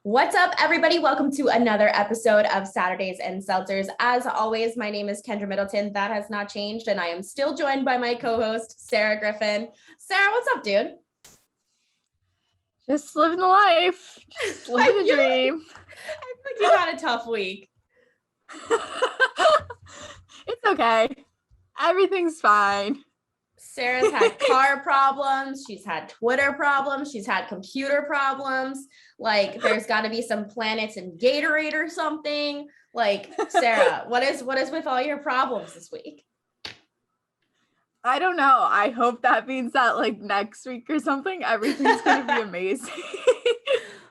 What's up, everybody? Welcome to another episode of Saturdays and Seltzers. As always, my name is Kendra Middleton. That has not changed, and I am still joined by my co-host, Sarah Griffin. Sarah, what's up, dude? Just living the life. Just living the dream. I think you had a tough week. It's okay. Everything's fine. Sarah's had car problems. She's had Twitter problems. She's had computer problems. Like, there's got to be some planets in Gatorade or something. Like, Sarah, what is with all your problems this week? I don't know. I hope that means that like next week or something, everything's going to be amazing.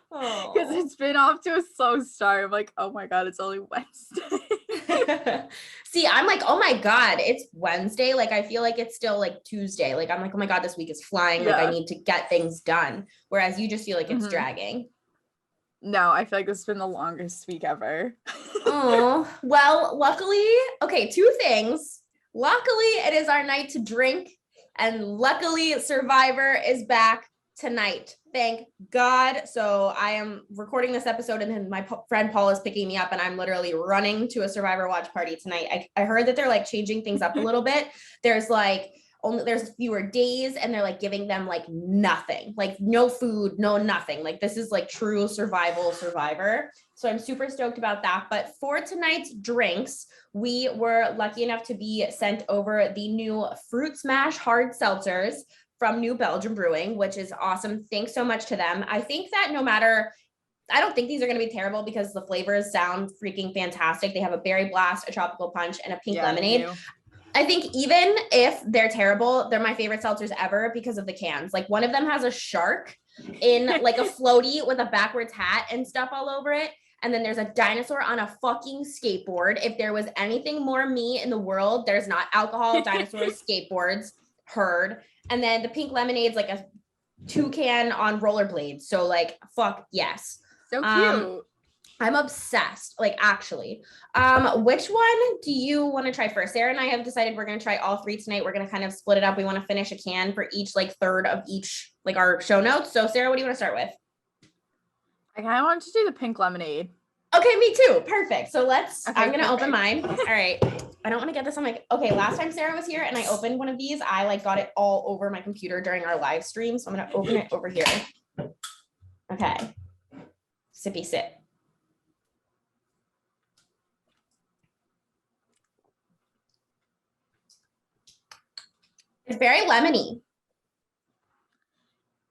Because it's been off to a slow start. I'm like, oh my God, it's only Wednesday. See, I'm like, oh my God, it's Wednesday. Like, I feel like it's still like Tuesday. Like, I'm like, oh my God, this week is flying. Like, I need to get things done. Whereas you just feel like it's dragging. No, I feel like this has been the longest week ever. Oh, well, luckily, okay, two things. Luckily, it is our night to drink. And luckily, Survivor is back tonight. Thank God. So I am recording this episode and then my friend Paul is picking me up and I'm literally running to a Survivor watch party tonight. I heard that they're like changing things up a little bit. There's fewer days and they're like giving them like nothing, like no food, no nothing. Like this is like true Survivor. So I'm super stoked about that. But for tonight's drinks, we were lucky enough to be sent over the new Fruit Smash hard seltzers from New Belgium Brewing, which is awesome. Thanks so much to them. I think that I don't think these are going to be terrible because the flavors sound freaking fantastic. They have a berry blast, a tropical punch, and a pink lemonade. I think even if they're terrible, they're my favorite seltzers ever because of the cans. Like one of them has a shark in like a floaty with a backwards hat and stuff all over it. And then there's a dinosaur on a fucking skateboard. If there was anything more me in the world, there's not alcohol, dinosaurs, skateboards, heard. And then the pink lemonade's like a toucan on rollerblades. So like, fuck yes. So cute. I'm obsessed, like actually. Which one do you want to try first? Sarah and I have decided we're going to try all three tonight. We're going to kind of split it up. We want to finish a can for each like third of each, like our show notes. So Sarah, what do you want to start with? I kind of want to do the pink lemonade. Okay, me too. Perfect. So I'm going to open perfect. mine. All right. I don't want to get this on okay, last time Sarah was here and I opened one of these, I like got it all over my computer during our live stream. So I'm going to open it over here. Okay. Sippy sip. It's very lemony.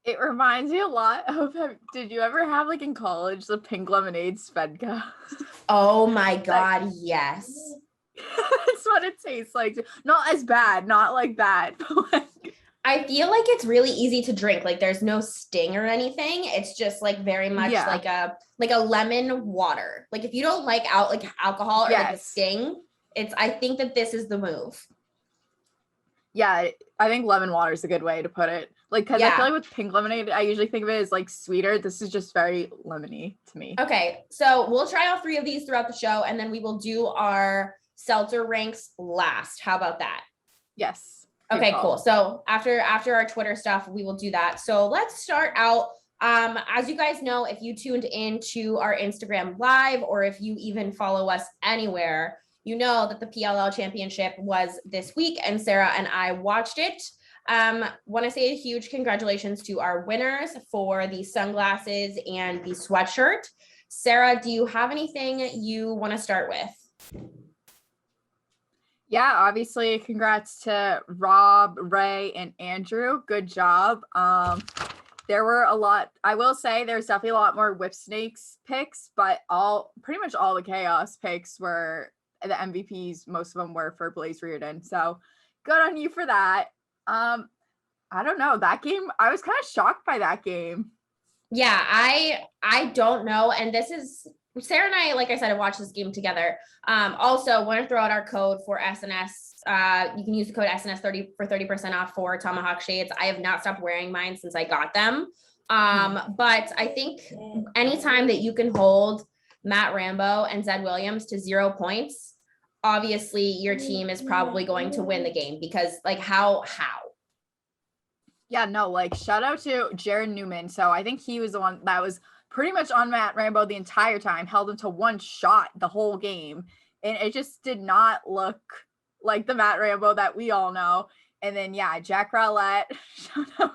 It reminds me a lot of, did you ever have like in college, the pink lemonade Svedka? Oh my God, yes. That's what it tastes like. Not as bad, not like that. But like, I feel like it's really easy to drink. Like there's no sting or anything. It's just like very much like a lemon water. Like if you don't like alcohol or like the sting, I think that this is the move. Yeah, I think lemon water is a good way to put it. Like, because I feel like with pink lemonade, I usually think of it as like sweeter. This is just very lemony to me. Okay, so we'll try all three of these throughout the show, and then we will do our seltzer ranks last. How about that? Yes. Okay, cool. So after our Twitter stuff, we will do that. So let's start out. As you guys know, if you tuned into our Instagram live, or if you even follow us anywhere, you know that the PLL championship was this week and Sarah and I watched it. Want to say a huge congratulations to our winners for the sunglasses and the sweatshirt. Sarah, do you have anything you want to start with? Yeah, obviously congrats to Rob, Ray, and Andrew. Good job. There were a lot, I will say there's definitely a lot more Whip Snakes picks, but pretty much all the Chaos picks were the MVPs. Most of them were for Blaze Reardon. So good on you for that. I don't know, that game, I was kind of shocked by that game. Yeah, I don't know. And this is Sarah and I, like I said, have watched this game together. Also want to throw out our code for SNS. You can use the code SNS30 for 30% off for Tomahawk Shades. I have not stopped wearing mine since I got them. But I think anytime that you can hold Matt Rambo and Zed Williams to 0 points, obviously your team is probably going to win the game because like how? Yeah, no, like shout out to Jared Newman. So I think he was the one that was pretty much on Matt Rambo the entire time, held him to one shot the whole game. And it just did not look like the Matt Rambo that we all know. And then, yeah, Jack Rowlett, shout out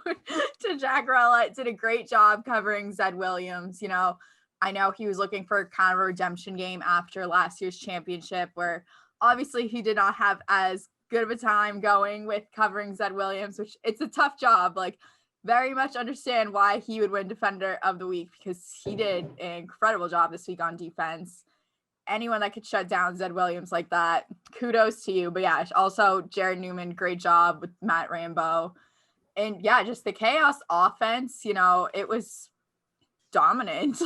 to Jack Rowlett, did a great job covering Zed Williams. You know, I know he was looking for kind of a redemption game after last year's championship, where obviously he did not have as good of a time going with covering Zed Williams, which it's a tough job. Like, very much understand why he would win Defender of the Week, because he did an incredible job this week on defense. Anyone that could shut down Zed Williams like that, kudos to you. But yeah, also Jared Newman, great job with Matt Rambo. And yeah, just the chaos offense, you know, it was dominant.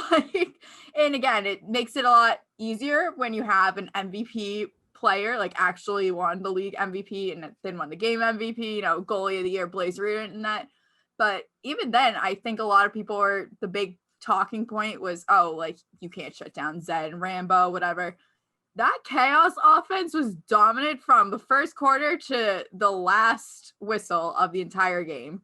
And again, it makes it a lot easier when you have an MVP player, like actually won the league MVP and then won the game MVP, you know, goalie of the year, Blaze Reardon and that. But even then, I think a lot of people were, the big talking point was, oh, like, you can't shut down Zed and Rambo, whatever. That chaos offense was dominant from the first quarter to the last whistle of the entire game.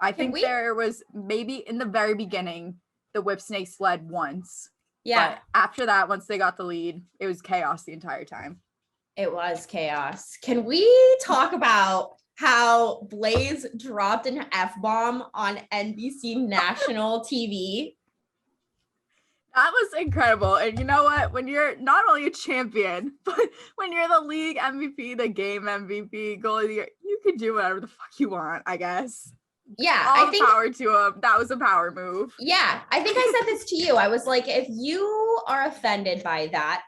I think there was maybe in the very beginning, the Whip Snakes led once. Yeah. But after that, once they got the lead, it was chaos the entire time. It was chaos. Can we talk about how Blaze dropped an F-bomb on NBC national TV? That was incredible. And you know what? When you're not only a champion, but when you're the league MVP, the game MVP, goalie of the year, you can do whatever the fuck you want, I guess. Yeah, I think power to him. That was a power move. Yeah, I think I said this to you. I was like, if you are offended by that,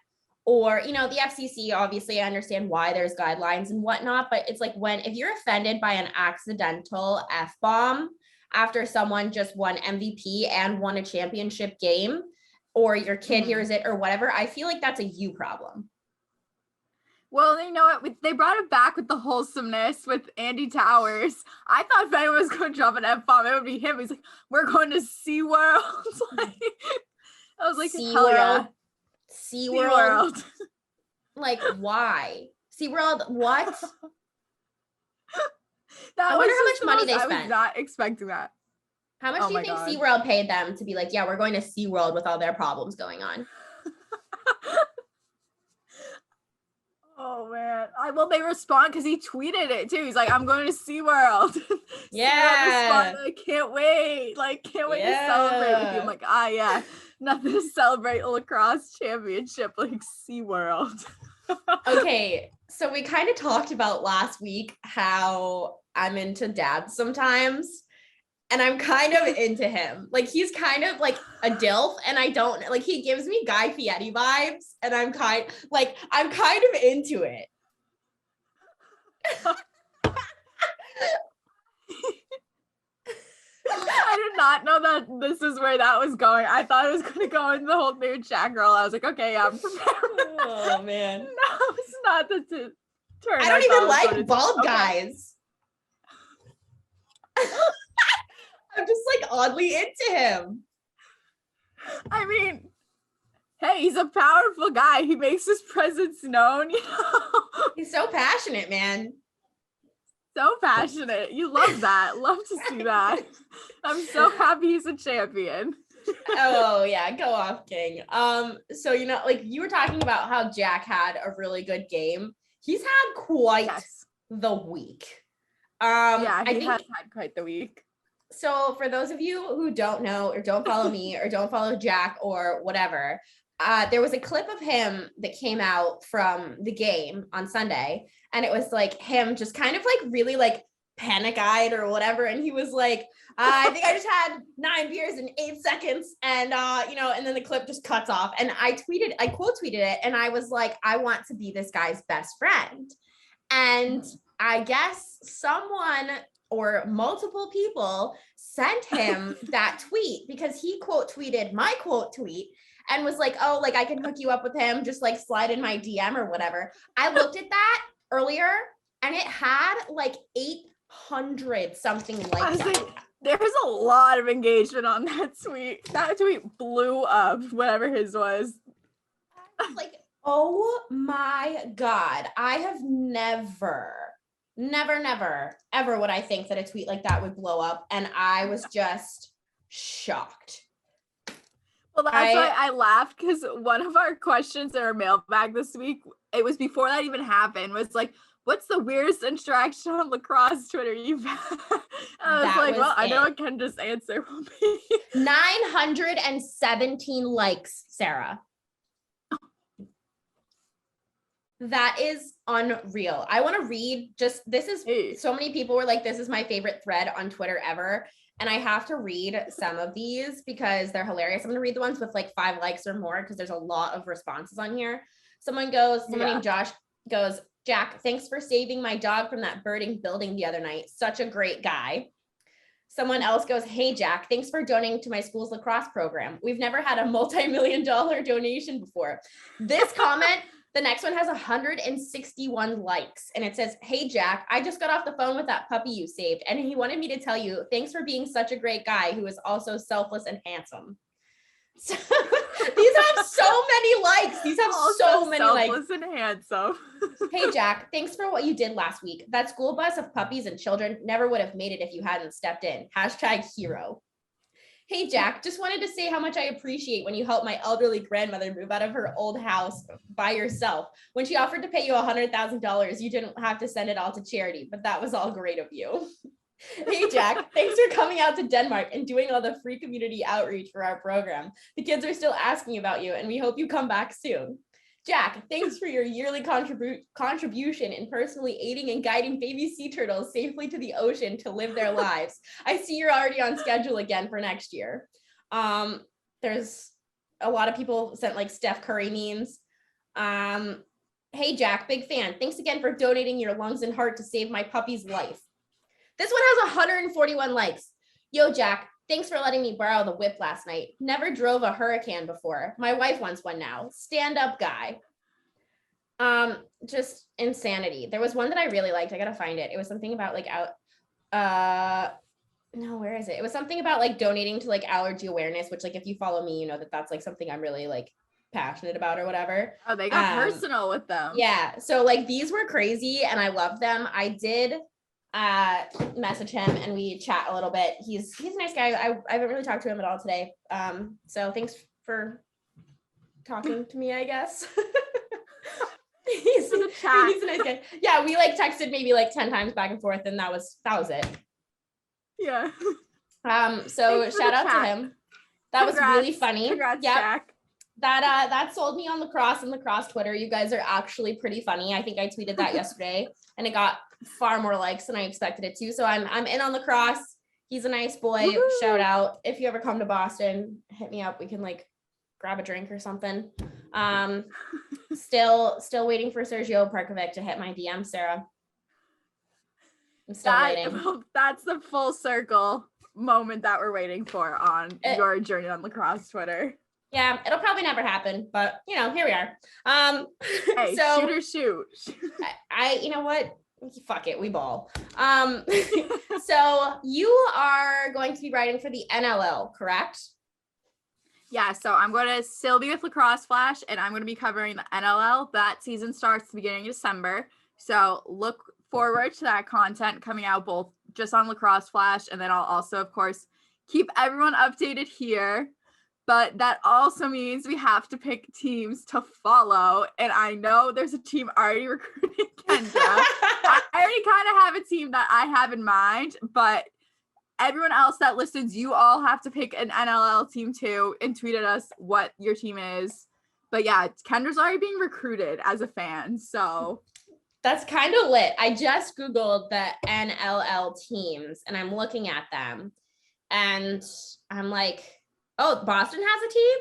or, you know, the FCC, obviously I understand why there's guidelines and whatnot, but it's like if you're offended by an accidental F-bomb after someone just won MVP and won a championship game, or your kid hears it or whatever, I feel like that's a you problem. Well, you know what? They brought it back with the wholesomeness with Andy Towers. I thought if anyone was going to drop an F-bomb, it would be him. He's like, we're going to SeaWorld. I was like, hell yeah. SeaWorld. Like, why? SeaWorld, what? I wonder how much money they spent. I was not expecting that. How much do you think SeaWorld paid them to be like, yeah, we're going to SeaWorld with all their problems going on? Oh, man. Well, they respond because he tweeted it, too. He's like, I'm going to SeaWorld. Yeah. I can't wait. Like, can't wait to celebrate with you. I'm like, yeah. Nothing to celebrate a lacrosse championship like SeaWorld. Okay, so we kind of talked about last week how I'm into dads sometimes. And I'm kind of into him. Like, he's kind of like a DILF, and I don't like, he gives me Guy Fieri vibes, and I'm kind of into it. I did not know that this is where that was going. I thought it was going to go into the whole new chat girl. I was like, okay, yeah, I'm prepared. Oh, man. No, it's not the turn. I don't even like bald guys. I'm just like oddly into him. I mean, hey, he's a powerful guy. He makes his presence known, you know. He's so passionate, man. So passionate. You love that. Love to see that. I'm so happy he's a champion. Oh yeah, go off, King. So you know, like you were talking about how Jack had a really good game. He's had quite the week. Yeah, he has had quite the week. So for those of you who don't know or don't follow me or don't follow Jack or whatever, there was a clip of him that came out from the game on Sunday, and it was like him just kind of like really like panic-eyed or whatever, and he was like, I think I just had 9 beers in 8 seconds, and you know, and then the clip just cuts off, and I quote tweeted it, and I was like, I want to be this guy's best friend. And I guess someone or multiple people sent him that tweet because he quote tweeted my quote tweet and was like, oh, like I can hook you up with him, just like slide in my DM or whatever. I looked at that earlier and it had like 800 something like that. Like, there's a lot of engagement on that tweet. That tweet blew up, whatever his was. Like, oh my God. I have never, ever would I think that a tweet like that would blow up. And I was just shocked. Well, that's why I laughed, because one of our questions in our mailbag this week, it was before that even happened, was like, what's the weirdest interaction on lacrosse Twitter you've had? I was like, well, I know what Kendra's answer will be. 917 likes, Sarah. That is unreal. I want to read so many people were like, this is my favorite thread on Twitter ever. And I have to read some of these because they're hilarious. I'm going to read the ones with like 5 likes or more because there's a lot of responses on here. Someone named Josh goes, Jack, thanks for saving my dog from that burning building the other night. Such a great guy. Someone else goes, hey, Jack, thanks for donating to my school's lacrosse program. We've never had a multi-million-dollar donation before. This comment, the next one has 161 likes, and it says, hey, Jack, I just got off the phone with that puppy you saved, and he wanted me to tell you, thanks for being such a great guy who is also selfless and handsome. So, these have so many likes. These have also so many likes. Selfless and handsome. Hey, Jack, thanks for what you did last week. That school bus of puppies and children never would have made it if you hadn't stepped in. #hero. Hey, Jack, just wanted to say how much I appreciate when you helped my elderly grandmother move out of her old house by yourself. When she offered to pay you $100,000, you didn't have to send it all to charity, but that was all great of you. Hey, Jack, thanks for coming out to Denmark and doing all the free community outreach for our program. The kids are still asking about you, and we hope you come back soon. Jack, thanks for your yearly contribution in personally aiding and guiding baby sea turtles safely to the ocean to live their lives. I see you're already on schedule again for next year. There's a lot of people sent like Steph Curry memes. Hey, Jack, big fan. Thanks again for donating your lungs and heart to save my puppy's life. This one has 141 likes. Yo, Jack, thanks for letting me borrow the whip last night. Never drove a Hurricane before. My wife wants one now. Stand up guy. Just insanity. There was one that I really liked. I gotta find it. It was something about like no, where is it? It was something about like donating to like allergy awareness, which like if you follow me, you know that that's like something I'm really like passionate about or whatever. Oh, they got personal with them. Yeah. So like these were crazy and I love them. I did message him and we chat a little bit. He's a nice guy. I haven't really talked to him at all today. So thanks for talking to me, I guess. he's a nice guy. Yeah, we like texted maybe like 10 times back and forth and that was it. Yeah. So shout out to him. That was really funny. Congrats, Jack. That sold me on lacrosse and lacrosse Twitter. You guys are actually pretty funny. I think I tweeted that yesterday and it got far more likes than I expected it to. So I'm in on lacrosse. He's a nice boy. Woo-hoo. Shout out. If you ever come to Boston, hit me up. We can like grab a drink or something. Still waiting for Sergio Parkovic to hit my DM, Sarah. I'm still waiting. Well, that's the full circle moment that we're waiting for on your journey on lacrosse Twitter. Yeah, it'll probably never happen, but you know, here we are. Hey, so shoot or shoot. I you know what? Fuck it, we ball. So you are going to be writing for the NLL, correct? Yeah, so I'm going to still be with Lacrosse Flash, and I'm going to be covering the NLL. That season starts the beginning of December, so look forward to that content coming out both just on Lacrosse Flash, and then I'll also, of course, keep everyone updated here. But that also means we have to pick teams to follow. And I know there's a team already recruiting Kendra. I already kind of have a team that I have in mind, but everyone else that listens, you all have to pick an NLL team too and tweet at us what your team is. But yeah, Kendra's already being recruited as a fan. So that's kind of lit. I just Googled the NLL teams and I'm looking at them and I'm like, oh, Boston has a team?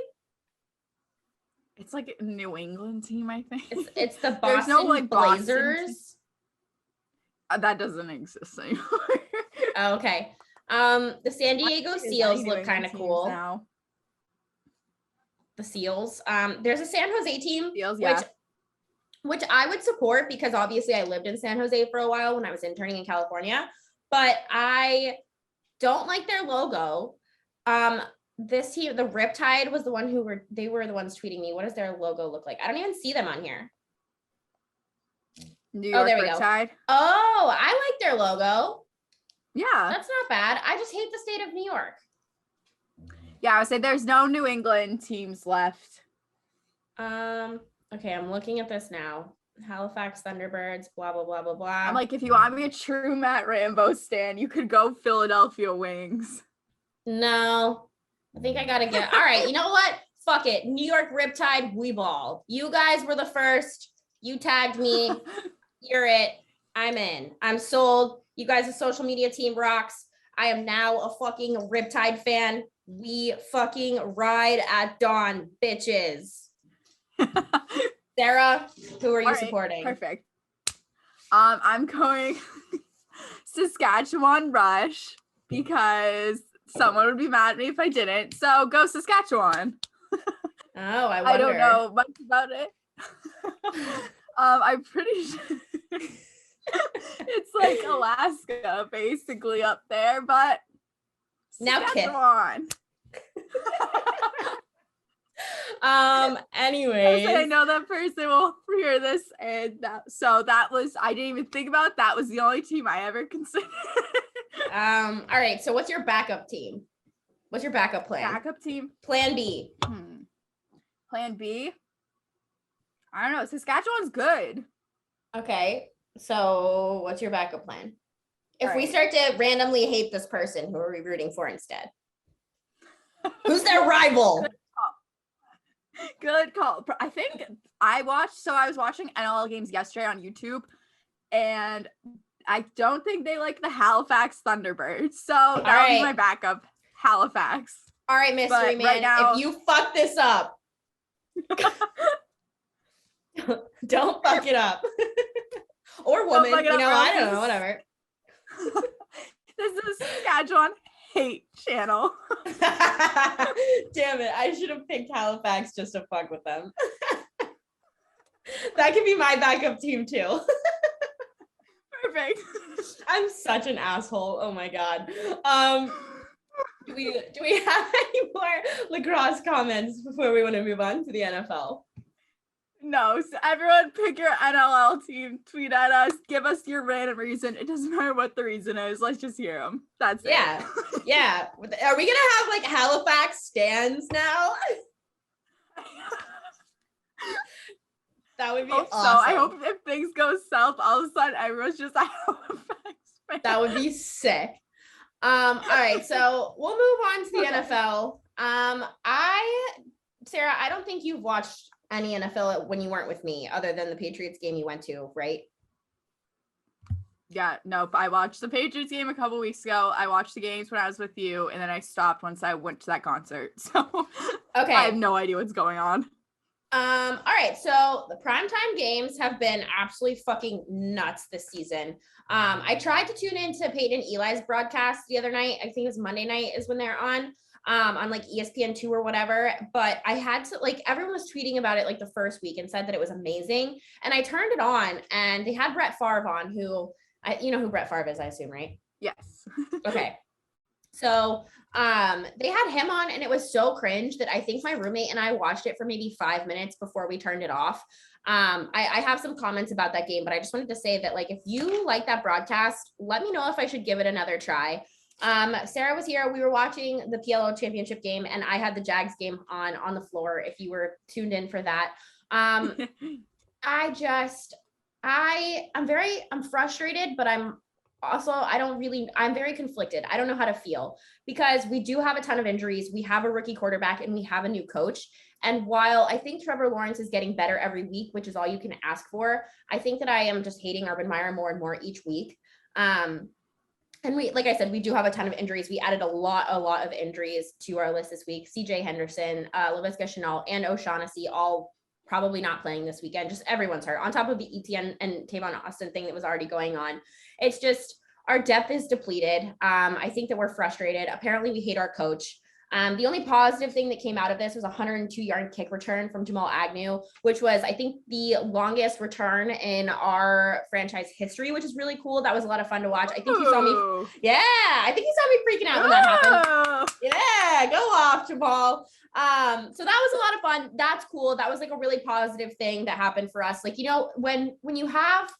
It's like a New England team, I think. It's the Boston Blazers. That doesn't exist anymore. Oh, okay. The San Diego Seals look kind of cool. Now. The Seals. There's a San Jose team, Seals, yeah. which I would support because obviously I lived in San Jose for a while when I was interning in California, but I don't like their logo. This team, the Riptide was the one they were the ones tweeting me. What does their logo look like? I don't even see them on here. New York there we Riptide. Go. Oh, I like their logo. Yeah. That's not bad. I just hate the state of New York. Yeah, I would say there's no New England teams left. Okay, I'm looking at this now. Halifax Thunderbirds, blah, blah, blah, blah, blah. I'm like, if you want me a true Matt Rambo stan, you could go Philadelphia Wings. No, I think I gotta get, all right, you know what? Fuck it. New York Riptide, we ball. You guys were the first. You tagged me. You're it. I'm in. I'm sold. You guys' social media team rocks. I am now a fucking Riptide fan. We fucking ride at dawn, bitches. Sarah, who are you supporting? Perfect. I'm going Saskatchewan Rush because someone would be mad at me if I didn't. So go Saskatchewan. Oh, I wonder. I don't know much about it. I'm pretty sure it's like Alaska, basically up there, but now Saskatchewan. Anyways, I know that person will hear this, and that was, I didn't even think about it. That was the only team I ever considered. All right, so what's your backup team? What's your backup plan? Backup team? Plan B. Plan B? I don't know. Saskatchewan's good. Okay, so what's your backup plan? If we start to randomly hate this person, who are we rooting for instead? Who's their rival? Good call. I think I was watching NLL games yesterday on YouTube, and I don't think they like the Halifax Thunderbirds. So that'll be my backup, Halifax. All right, mystery man. Right now, if you fuck this up, don't fuck it up. Or woman, I don't know, whatever. This is Saskatchewan hate channel. Damn it, I should have picked Halifax just to fuck with them. That could be my backup team too. Perfect. I'm such an asshole. Oh my god. Do we have any more lacrosse comments before we want to move on to the NFL? No, so everyone pick your NLL team, tweet at us, give us your random reason. It doesn't matter what the reason is. Let's just hear them. That's it. Yeah. Are we going to have like Halifax stands now? That would be awesome. So I hope if things go south, all of a sudden everyone's just a Halifax fan. That would be sick. All right, so we'll move on to the NFL. Sarah, I don't think you've watched any NFL when you weren't with me, other than the Patriots game you went to, right? Yeah, nope. I watched the Patriots game a couple weeks ago. I watched the games when I was with you, and then I stopped once I went to that concert. So okay, I have no idea what's going on. All right, so the primetime games have been absolutely fucking nuts this season. I tried to tune into Peyton and Eli's broadcast the other night. I think it was Monday night is when they're on like ESPN2 or whatever, but I had to, like, everyone was tweeting about it like the first week and said that it was amazing. And I turned it on and they had Brett Favre on, who, you know who Brett Favre is, I assume, right? Yes. Okay. So they had him on and it was so cringe that I think my roommate and I watched it for maybe 5 minutes before we turned it off. I have some comments about that game, but I just wanted to say that, like, if you like that broadcast, let me know if I should give it another try. Sarah was here. We were watching the PLL championship game and I had the Jags game on the floor if you were tuned in for that. I'm frustrated, but I'm very conflicted. I don't know how to feel because we do have a ton of injuries. We have a rookie quarterback and we have a new coach. And while I think Trevor Lawrence is getting better every week, which is all you can ask for, I think that I am just hating Urban Meyer more and more each week. And we, like I said, we do have a ton of injuries. We added a lot of injuries to our list this week. CJ Henderson, Laviska Shenault, and O'Shaughnessy all probably not playing this weekend. Just everyone's hurt on top of the ETN and Tavon Austin thing that was already going on. It's just our depth is depleted. I think that we're frustrated. Apparently we hate our coach. The only positive thing that came out of this was a 102-yard kick return from Jamal Agnew, which was, I think, the longest return in our franchise history, which is really cool. That was a lot of fun to watch. I think you saw me. Yeah, I think you saw me freaking out when that happened. Yeah, go off, Jamal. So that was a lot of fun. That's cool. That was like a really positive thing that happened for us. Like, you know, when you have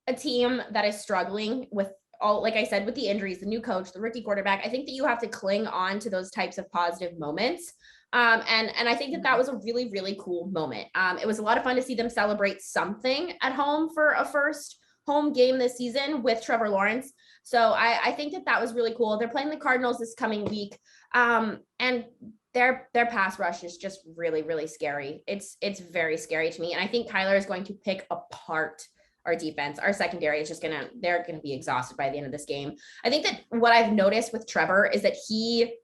a team that is struggling with all, like I said, with the injuries, the new coach, the rookie quarterback, I think that you have to cling on to those types of positive moments. And I think that was a really, really cool moment. It was a lot of fun to see them celebrate something at home for a first home game this season with Trevor Lawrence. So I think that was really cool. They're playing the Cardinals this coming week. And their pass rush is just really, really scary. It's very scary to me. And I think Kyler is going to pick apart our defense. Our secondary is they're going to be exhausted by the end of this game. I think that what I've noticed with Trevor is that he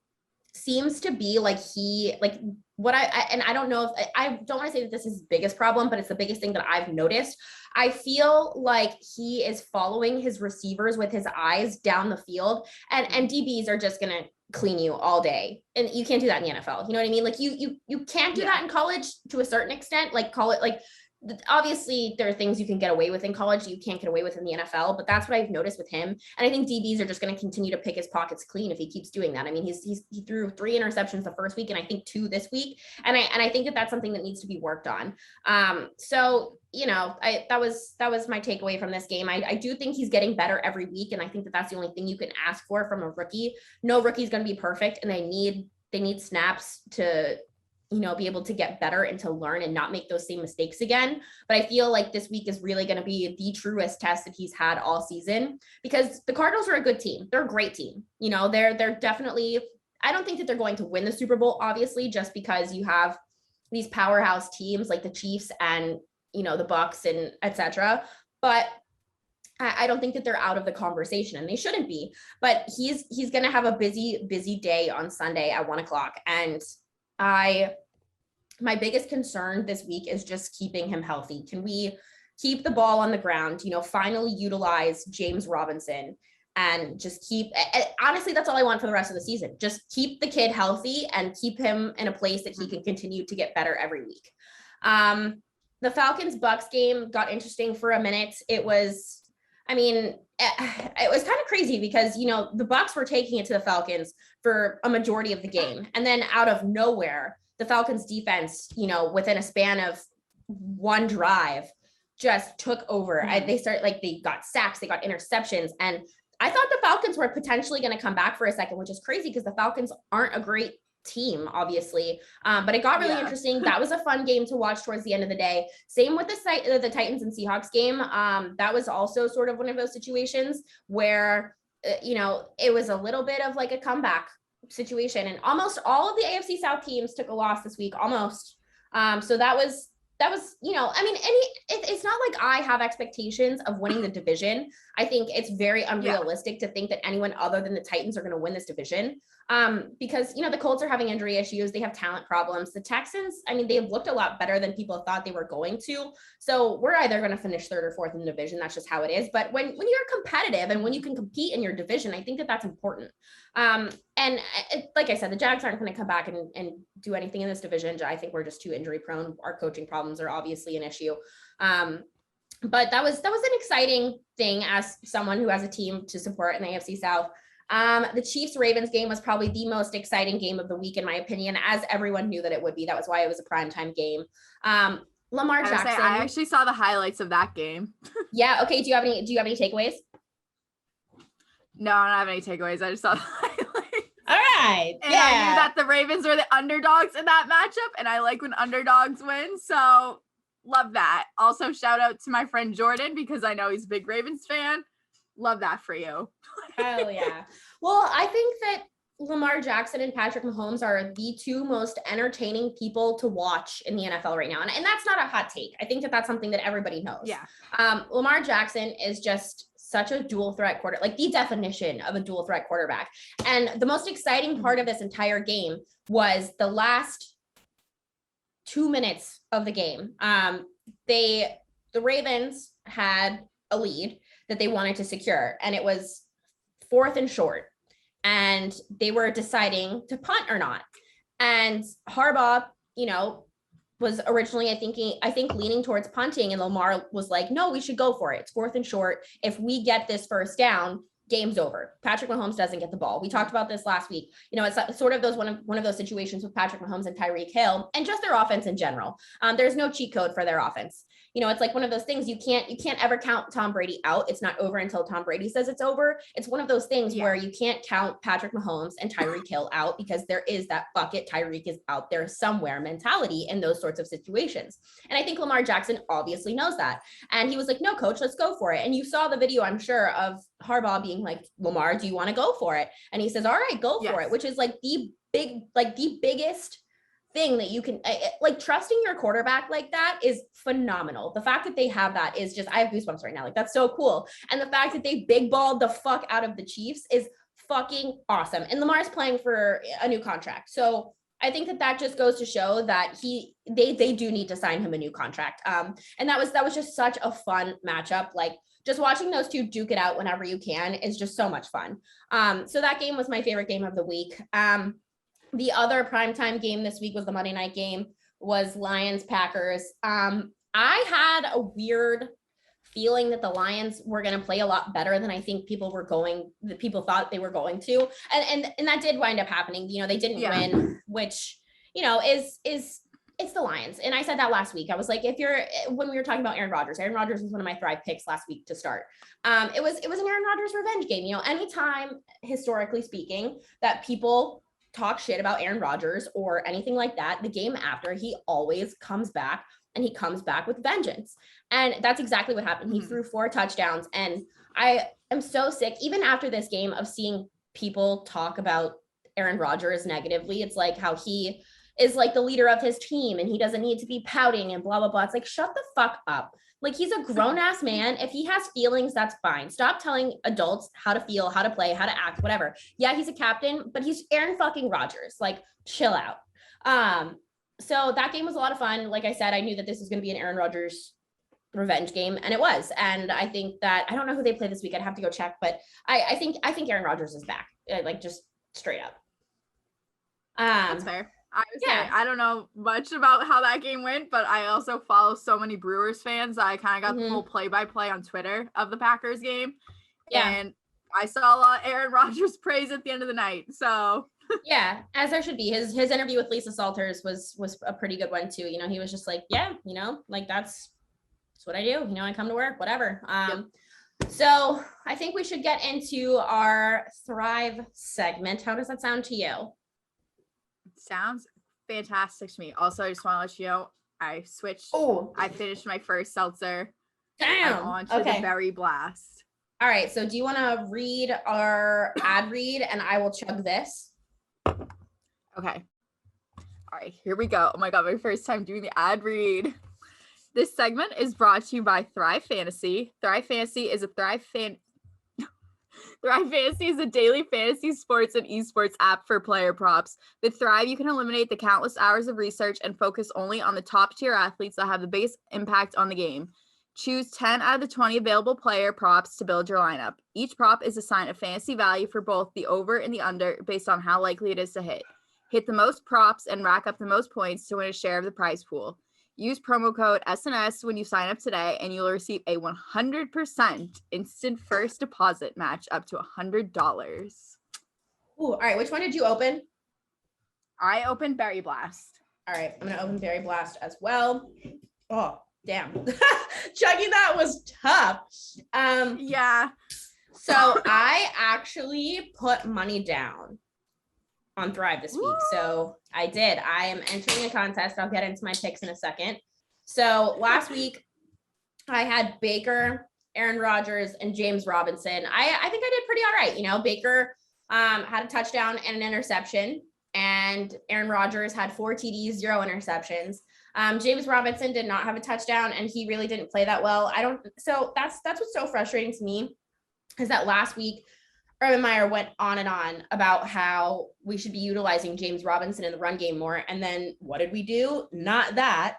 seems to be like I don't know if I don't want to say that this is his biggest problem, but it's the biggest thing that I've noticed. I feel like he is following his receivers with his eyes down the field, and DBs are just going to clean you all day. And you can't do that in the NFL. You know what I mean? Like you can't do that in college to a certain extent, like call it like, obviously there are things you can get away with in college that you can't get away with in the NFL, but that's what I've noticed with him. And I think DBs are just going to continue to pick his pockets clean if he keeps doing that. I mean, he threw 3 interceptions the first week and I think 2 this week. And I think that that's something that needs to be worked on. So, you know, that was my takeaway from this game. I do think he's getting better every week. And I think that that's the only thing you can ask for from a rookie. No rookie is going to be perfect, and they need snaps to, you know, be able to get better and to learn and not make those same mistakes again. But I feel like this week is really going to be the truest test that he's had all season, because the Cardinals are a good team. They're a great team. You know, they're definitely, I don't think that they're going to win the Super Bowl, obviously, just because you have these powerhouse teams like the Chiefs and, you know, the Bucks and etc. But I don't think that they're out of the conversation, and they shouldn't be. But he's going to have a busy day on Sunday at 1:00. And my biggest concern this week is just keeping him healthy. Can we keep the ball on the ground, you know, finally utilize James Robinson, and just honestly, that's all I want for the rest of the season. Just keep the kid healthy and keep him in a place that he can continue to get better every week. The Falcons-Bucks game got interesting for a minute. It was kind of crazy because, you know, the Bucks were taking it to the Falcons for a majority of the game. And then out of nowhere, the Falcons defense, you know, within a span of one drive, just took over. They got sacks, they got interceptions. And I thought the Falcons were potentially going to come back for a second, which is crazy because the Falcons aren't a great team, obviously. But it got really interesting. That was a fun game to watch towards the end of the day. Same with the Titans and Seahawks game. That was also sort of one of those situations where, you know, it was a little bit of like a comeback situation, and almost all of the AFC South teams took a loss this week, almost. So that was, you know, I mean, it's not like I have expectations of winning the division. I think it's very unrealistic to think that anyone other than the Titans are going to win this division. Because, you know, the Colts are having injury issues. They have talent problems. The Texans, I mean, they've looked a lot better than people thought they were going to. So we're either going to finish 3rd or 4th in the division. That's just how it is. But when you're competitive and when you can compete in your division, I think that that's important. Like I said, the Jags aren't going to come back and do anything in this division. I think we're just too injury prone. Our coaching problems are obviously an issue. But that was an exciting thing as someone who has a team to support in the AFC South. The Chiefs-Ravens game was probably the most exciting game of the week, in my opinion, as everyone knew that it would be. That was why it was a primetime game. Lamar Jackson. I actually saw the highlights of that game. Yeah. Okay. Do you have any takeaways? No, I don't have any takeaways. I just saw the highlights. All right. And I knew that the Ravens were the underdogs in that matchup, and I like when underdogs win. So love that. Also, shout out to my friend Jordan, because I know he's a big Ravens fan. Love that for you. Oh, yeah. Well, I think that Lamar Jackson and Patrick Mahomes are the 2 most entertaining people to watch in the NFL right now. And that's not a hot take. I think that that's something that everybody knows. Yeah. Lamar Jackson is just such a dual threat quarter, like the definition of a dual threat quarterback. And the most exciting part of this entire game was the last 2 minutes of the game. The Ravens had a lead that they wanted to secure, and it was 4th and short, and they were deciding to punt or not. And Harbaugh, you know, was originally, I think leaning towards punting, and Lamar was like, no, we should go for it. It's 4th and short. If we get this first down, game's over. Patrick Mahomes doesn't get the ball. We talked about this last week. You know, it's sort of one of those situations with Patrick Mahomes and Tyreek Hill and just their offense in general. There's no cheat code for their offense. it's like one of those things you can't ever count Tom Brady out. It's not over until Tom Brady says it's over. It's one of those things where you can't count Patrick Mahomes and Tyreek Hill out, because there is that bucket Tyreek is out there somewhere mentality in those sorts of situations. And I think Lamar Jackson obviously knows that. And he was like, no, coach, let's go for it. And you saw the video, I'm sure, of Harbaugh being like, Lamar, do you want to go for it? And he says, all right, go for it, which is like the biggest thing that you can, like, trusting your quarterback like that is phenomenal. The fact that they have that is just, I have goosebumps right now. Like, that's so cool. And the fact that they big balled the fuck out of the Chiefs is fucking awesome. And Lamar's playing for a new contract. So I think that just goes to show that they do need to sign him a new contract. And that was just such a fun matchup. Like, just watching those two duke it out whenever you can is just so much fun. So that game was my favorite game of the week. The other primetime game this week was the Monday night game, was Lions Packers. I had a weird feeling that the Lions were going to play a lot better than I think people thought they were going to. And that did wind up happening. They didn't win, which, it's the Lions. And I said that last week. I was like, when we were talking about Aaron Rodgers was one of my Thrive picks last week to start. It was an Aaron Rodgers revenge game. Anytime, historically speaking, that people talk shit about Aaron Rodgers or anything like that, the game after, he always comes back, and he comes back with vengeance. And that's exactly what happened. He threw 4 touchdowns. And I am so sick, even after this game, of seeing people talk about Aaron Rodgers negatively. It's like how he is like the leader of his team and he doesn't need to be pouting and blah, blah, blah. It's like, shut the fuck up. Like, he's a grown ass man. If he has feelings, that's fine. Stop telling adults how to feel, how to play, how to act, whatever. Yeah, he's a captain, but he's Aaron fucking Rodgers. Like, chill out. So that game was a lot of fun. Like I said, I knew that this was going to be an Aaron Rodgers revenge game, and it was. And I think that, I don't know who they play this week. I'd have to go check, but I think Aaron Rodgers is back, like, just straight up. That's fair. I don't know much about how that game went, but I also follow so many Brewers fans. I kind of got the full play-by-play on Twitter of the Packers game. Yeah. And I saw a lot of Aaron Rodgers praise at the end of the night. So yeah, as there should be. His interview with Lisa Salters was a pretty good one too. He was just like, yeah, like, that's what I do. I come to work, whatever. So I think we should get into our Thrive segment. How does that sound to you? Sounds fantastic to me. Also, I just want to let you know, I switched. I finished my first seltzer. Damn. I'm on to the Berry Blast. All right. So do you want to read our ad read, and I will chug this? Okay. All right, here we go. Oh my God, my first time doing the ad read. This segment is brought to you by Thrive Fantasy. Thrive Fantasy is a Thrive Fantasy is a daily fantasy sports and esports app for player props. With Thrive, you can eliminate the countless hours of research and focus only on the top-tier athletes that have the biggest impact on the game. Choose 10 out of the 20 available player props to build your lineup. Each prop is assigned a fantasy value for both the over and the under based on how likely it is to hit. Hit the most props and rack up the most points to win a share of the prize pool. Use promo code SNS when you sign up today, and you'll receive a 100% instant first deposit match up to $100. Ooh, all right. Which one did you open? I opened Berry Blast. All right. I'm going to open Berry Blast as well. Oh, damn. Chugging that was tough. Yeah. So I actually put money down on Thrive this week. So I did. I am entering a contest. I'll get into my picks in a second. So last week I had Baker, Aaron Rodgers, and James Robinson. I think I did pretty all right. Baker had a touchdown and an interception, and Aaron Rodgers had 4 TDs, 0 interceptions. James Robinson did not have a touchdown, and he really didn't play that well. So that's what's so frustrating to me, is that last week Urban Meyer went on and on about how we should be utilizing James Robinson in the run game more. And then what did we do? Not that.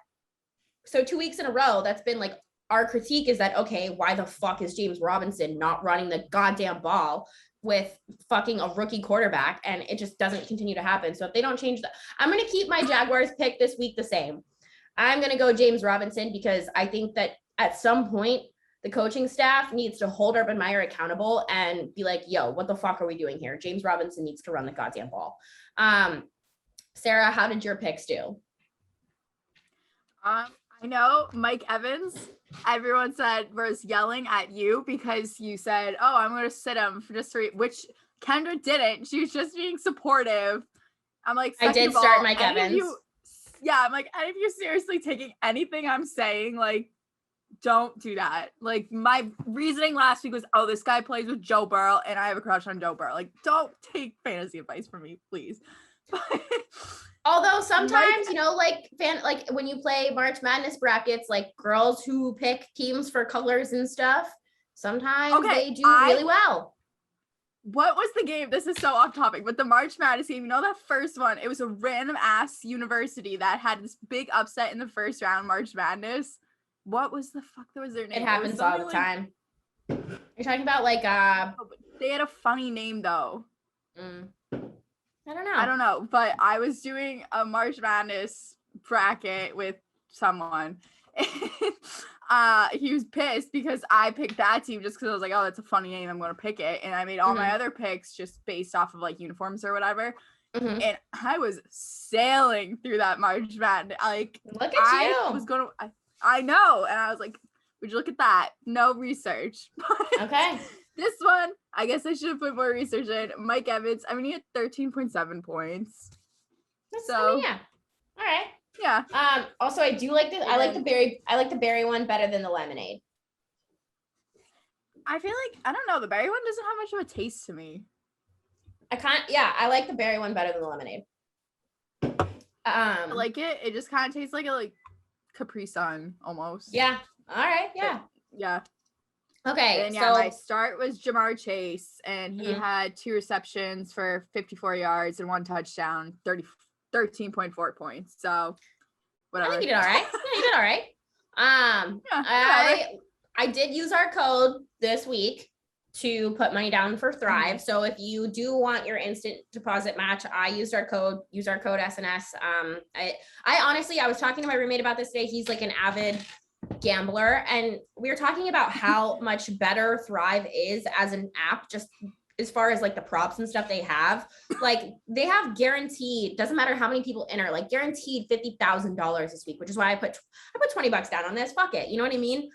So 2 weeks in a row, that's been like our critique, is that, okay, why the fuck is James Robinson not running the goddamn ball with fucking a rookie quarterback? And it just doesn't continue to happen. So if they don't change that, I'm going to keep my Jaguars pick this week the same. I'm going to go James Robinson, because I think that at some point, the coaching staff needs to hold Urban Meyer accountable and be like, yo, what the fuck are we doing here? James Robinson needs to run the goddamn ball. Sarah, how did your picks do? I I know Mike Evans, everyone said was yelling at you because you said, oh, I'm going to sit him for just 3, which Kendra didn't. She was just being supportive. I'm like, I did start Mike Evans. I'm like, any of you seriously taking anything I'm saying? Like, don't do that. Like, my reasoning last week was, oh, this guy plays with Joe Burrow and I have a crush on Joe Burrow. Like, don't take fantasy advice from me, please. Although sometimes, like when you play March Madness brackets, like girls who pick teams for colors and stuff, sometimes they do really well. What was the game? This is so off topic, but the March Madness game, that first one, it was a random ass university that had this big upset in the first round, March Madness. What was the fuck that was their name? It happens all the time. You're talking about like they had a funny name though. I don't know, but I was doing a March Madness bracket with someone. He was pissed because I picked that team just because I was like, oh, that's a funny name, I'm going to pick it. And I made all my other picks just based off of like uniforms or whatever. And I was sailing through that March Madness. Like, look at you. I know. And I was like, would you look at that? No research. Okay. This one, I guess I should have put more research in. Mike Evans, he had 13.7 points. Yeah. All right. Yeah. Also, I do like this. I like the berry one better than the lemonade. I feel like, I don't know, the berry one doesn't have much of a taste to me. I like the berry one better than the lemonade. I like it. It just kind of tastes like a Capri Sun almost. Yeah. All right. Yeah. Yeah. Okay. And so my start was Jamar Chase, and he had 2 receptions for 54 yards and 1 touchdown, 13.4 points. So whatever. I think you did all right. Yeah, you did all right. I did use our code this week to put money down for Thrive. So if you do want your instant deposit match, I used our code, use our code SNS. I honestly, I was talking to my roommate about this today. He's like an avid gambler, and we were talking about how much better Thrive is as an app, just as far as like the props and stuff they have. Like they have guaranteed, doesn't matter how many people enter, like guaranteed $50,000 this week, which is why I put $20 down on this. Fuck it. You know what I mean?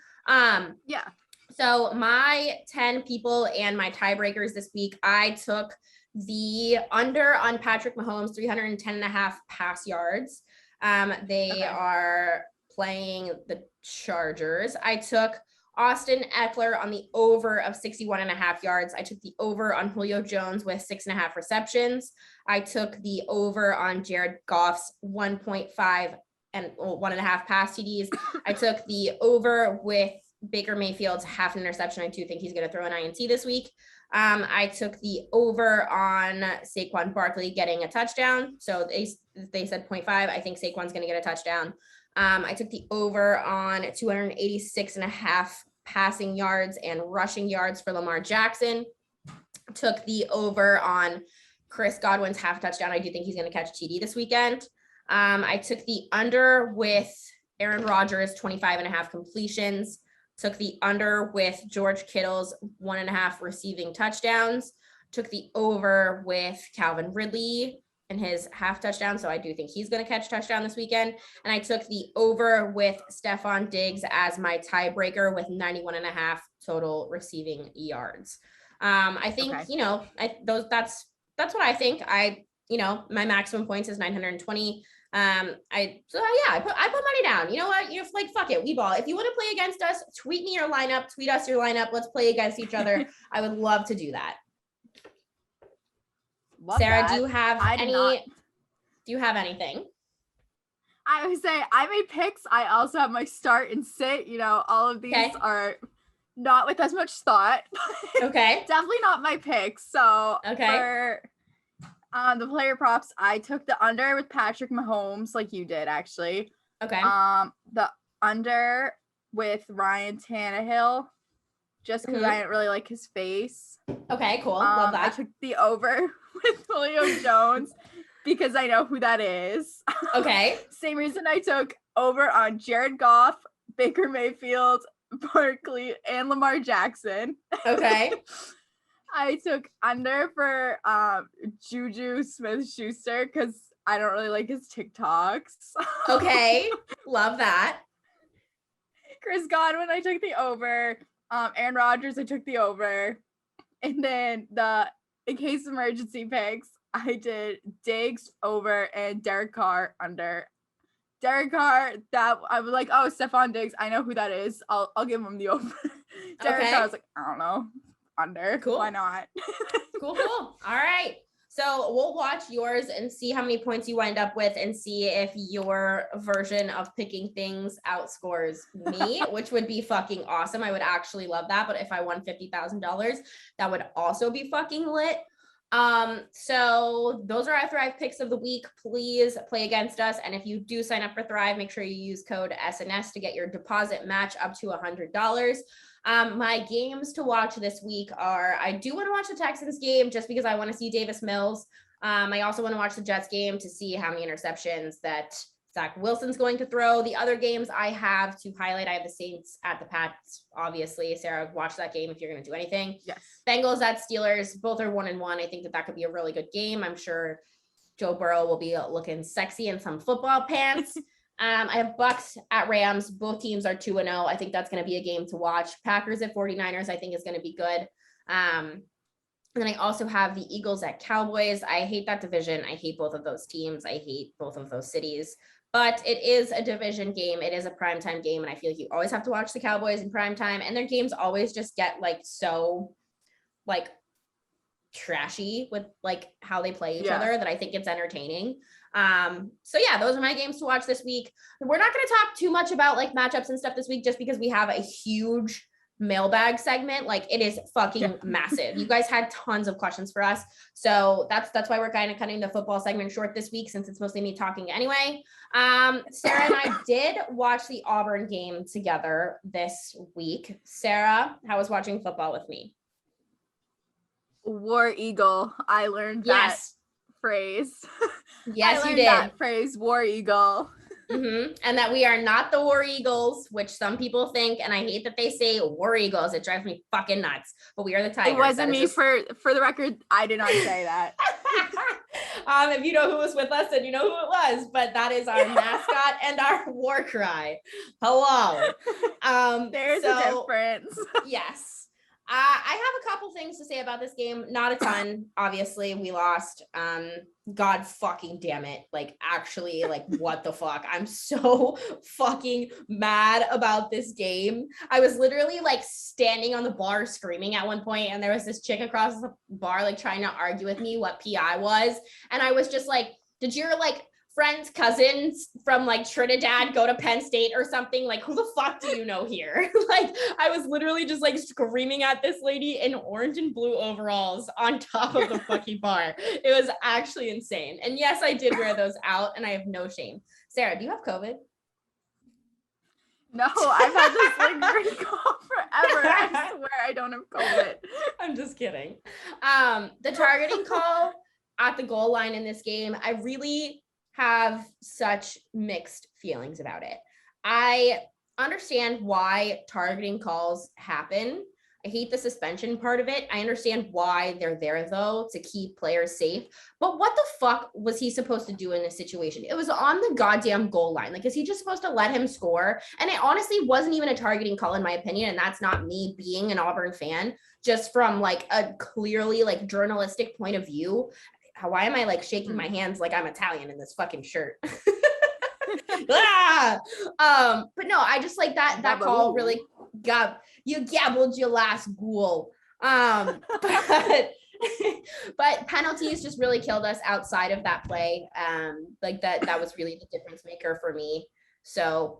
Yeah. So my 10 people and my tiebreakers this week, I took the under on Patrick Mahomes, 310.5 pass yards. They are playing the Chargers. I took Austin Eckler on the over of 61.5 yards. I took the over on Julio Jones with 6.5 receptions. I took the over on Jared Goff's 1.5 and 1.5 pass TDs. I took the over with Baker Mayfield's half an interception. I do think he's going to throw an INT this week. I took the over on Saquon Barkley getting a touchdown. So they said 0.5. I think Saquon's going to get a touchdown. I took the over on 286.5 passing yards and rushing yards for Lamar Jackson. Took the over on Chris Godwin's half touchdown. I do think he's going to catch TD this weekend. I took the under with Aaron Rodgers, 25.5 completions. Took the under with George Kittle's 1.5 receiving touchdowns. Took the over with Calvin Ridley and his half touchdown. So I do think he's going to catch touchdown this weekend. And I took the over with Stephon Diggs as my tiebreaker with 91.5 total receiving yards. I think, that's what I think. My maximum points is 920. I put money down. You know what? You're like, fuck it. We ball. If you want to play against us, tweet me your lineup, tweet us your lineup. Let's play against each other. I would love to do that. Sarah, do you have anything? I would say I made picks. I also have my start and sit. All of these are not with as much thought. Okay. Definitely not my picks. So for the player props, I took the under with Patrick Mahomes, like you did actually. Okay. The under with Ryan Tannehill, just because I didn't really like his face. Okay, cool. Love that. I took the over with Julio Jones because I know who that is. Okay. Same reason I took over on Jared Goff, Baker Mayfield, Barkley, and Lamar Jackson. Okay. I took under for Juju Smith-Schuster because I don't really like his TikToks. Okay. Love that. Chris Godwin, I took the over. Aaron Rodgers, I took the over. And then in case emergency picks, I did Diggs over and Derek Carr under. Derek Carr, that I was like, oh, Stephon Diggs, I know who that is. I'll give him the over. Derek Carr, I was like, I don't know, under. Cool. Why not? Cool. All right. So we'll watch yours and see how many points you wind up with and see if your version of picking things outscores me, which would be fucking awesome. I would actually love that. But if I won $50,000, that would also be fucking lit. So those are our Thrive picks of the week. Please play against us. And if you do sign up for Thrive, make sure you use code SNS to get your deposit match up to $100. My games to watch this week are, I do want to watch the Texans game just because I want to see Davis Mills. I also want to watch the Jets game to see how many interceptions that Zach Wilson's going to throw. The other games I have to highlight, I have the Saints at the Pats, obviously. Sarah, watch that game if you're going to do anything. Yes. Bengals at Steelers, both are 1-1. I think that could be a really good game. I'm sure Joe Burrow will be looking sexy in some football pants. I have Bucks at Rams. Both teams are 2-0. I think that's going to be a game to watch. Packers at 49ers, I think is going to be good. And then I also have the Eagles at Cowboys. I hate that division. I hate both of those teams. I hate both of those cities. But it is a division game. It is a primetime game. And I feel like you always have to watch the Cowboys in primetime. And their games always just get like so like trashy with like how they play each other that I think it's entertaining. So yeah, those are my games to watch this week. We're not going to talk too much about like matchups and stuff this week just because we have a huge mailbag segment. Like it is fucking massive. You guys had tons of questions for us. So that's why we're kind of cutting the football segment short this week since it's mostly me talking anyway. Sarah and I did watch the Auburn game together this week. Sarah, how was watching football with me? War Eagle. I learned that phrase. Yes, you did. That phrase, War Eagle. Mm-hmm. And that we are not the War Eagles, which some people think, and I hate that they say War Eagles. It drives me fucking nuts. But we are the Tigers. It wasn't me. For the record, I did not say that. If you know who was with us, then you know who it was. But that is our mascot and our war cry. Hello. There's a difference. Yes. I have a couple things to say about this game. Not a ton. Obviously, we lost. God fucking damn it. Like, actually, like, what the fuck? I'm so fucking mad about this game. I was literally, like, standing on the bar screaming at one point, and there was this chick across the bar, like, trying to argue with me what PI was. And I was just like, did your, like, friends, cousins from like Trinidad go to Penn State or something? Like, who the fuck do you know here? Like, I was literally just like screaming at this lady in orange and blue overalls on top of the fucking bar. It was actually insane. And yes, I did wear those out and I have no shame. Sarah, do you have COVID? No, I've had this lingering cough forever. I swear I don't have COVID. I'm just kidding. The targeting call at the goal line in this game, I really have such mixed feelings about it. I understand why targeting calls happen. I hate the suspension part of it. I understand why they're there though, to keep players safe. But what the fuck was he supposed to do in this situation? It was on the goddamn goal line. Like, is he just supposed to let him score? And it honestly wasn't even a targeting call in my opinion. And that's not me being an Auburn fan, just from like a clearly like journalistic point of view. Why am I like shaking my hands like I'm Italian in this fucking shirt? But no, I just like that call really gabbled your last ghoul. But penalties just really killed us outside of that play. Like that was really the difference maker for me. So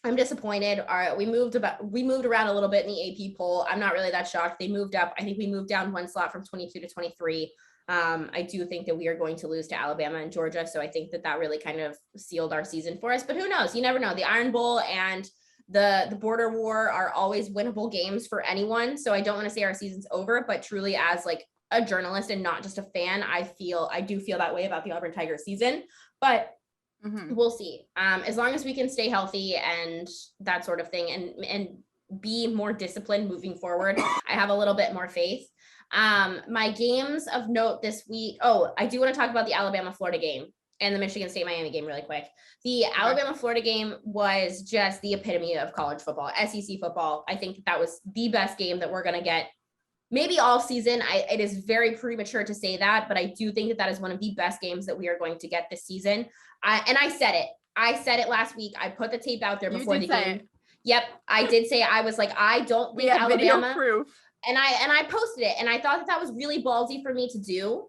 I'm disappointed. All right, we moved around a little bit in the AP poll. I'm not really that shocked. They moved up. I think we moved down one slot from 22 to 23. I do think that we are going to lose to Alabama and Georgia. So I think that really kind of sealed our season for us, but who knows? You never know. The Iron Bowl and the border war are always winnable games for anyone. So I don't want to say our season's over, but truly as like a journalist and not just a fan, I do feel that way about the Auburn Tiger season, but we'll see. As long as we can stay healthy and that sort of thing and be more disciplined moving forward, I have a little bit more faith. My games of note this week. Oh, I do want to talk about the Alabama-Florida game. and the Michigan State Miami game really quick. The Alabama Florida game was just the epitome of college football, SEC football. I think that was the best game that we're going to get maybe all season. It is very premature to say that, but I do think that is one of the best games that we are going to get this season. I said it. I said it last week. I put the tape out there before the game. Yep, I did say, I was like, I don't think Alabama. Video proof. And I posted it, and I thought that was really ballsy for me to do,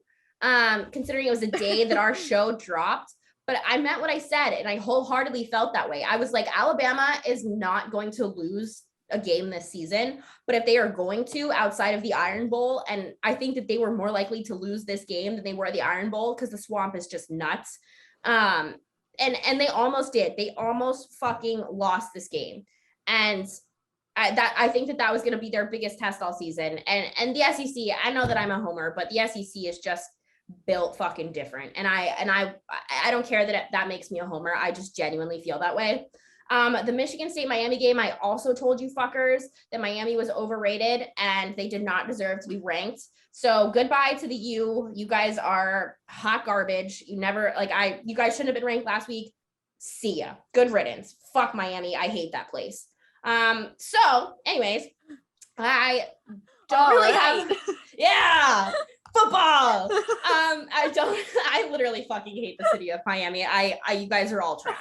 considering it was a day that our show dropped. But I meant what I said, and I wholeheartedly felt that way. I was like, Alabama is not going to lose a game this season, but if they are going to outside of the Iron Bowl, and I think that they were more likely to lose this game than they were the Iron Bowl because the Swamp is just nuts. And they almost did. They almost fucking lost this game. And I think that was going to be their biggest test all season. And the SEC, I know that I'm a homer, but the SEC is just built fucking different. And I don't care that that makes me a homer. I just genuinely feel that way. The Michigan State Miami game, I also told you fuckers that Miami was overrated and they did not deserve to be ranked. So goodbye to the U. You guys are hot garbage. You guys shouldn't have been ranked last week. See ya. Good riddance. Fuck Miami. I hate that place. So anyways, I don't really have, yeah, football. I literally fucking hate the city of Miami. You guys are all trash.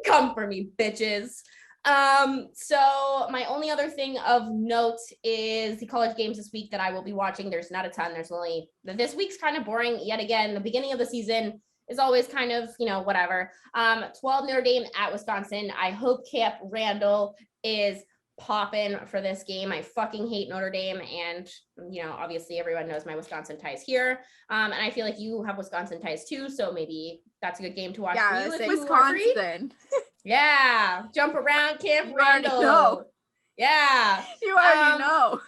Come for me, bitches. So my only other thing of note is the college games this week that I will be watching. There's not a ton. This week's kind of boring yet again. The beginning of the season is always kind of, whatever. 12 Notre Dame at Wisconsin. I hope Camp Randall is popping for this game. I fucking hate Notre Dame, and obviously everyone knows my Wisconsin ties here. And I feel like you have Wisconsin ties too, so maybe that's a good game to watch. Yeah, for you Wisconsin. Yeah, jump around Camp Randall. Yeah, you already know.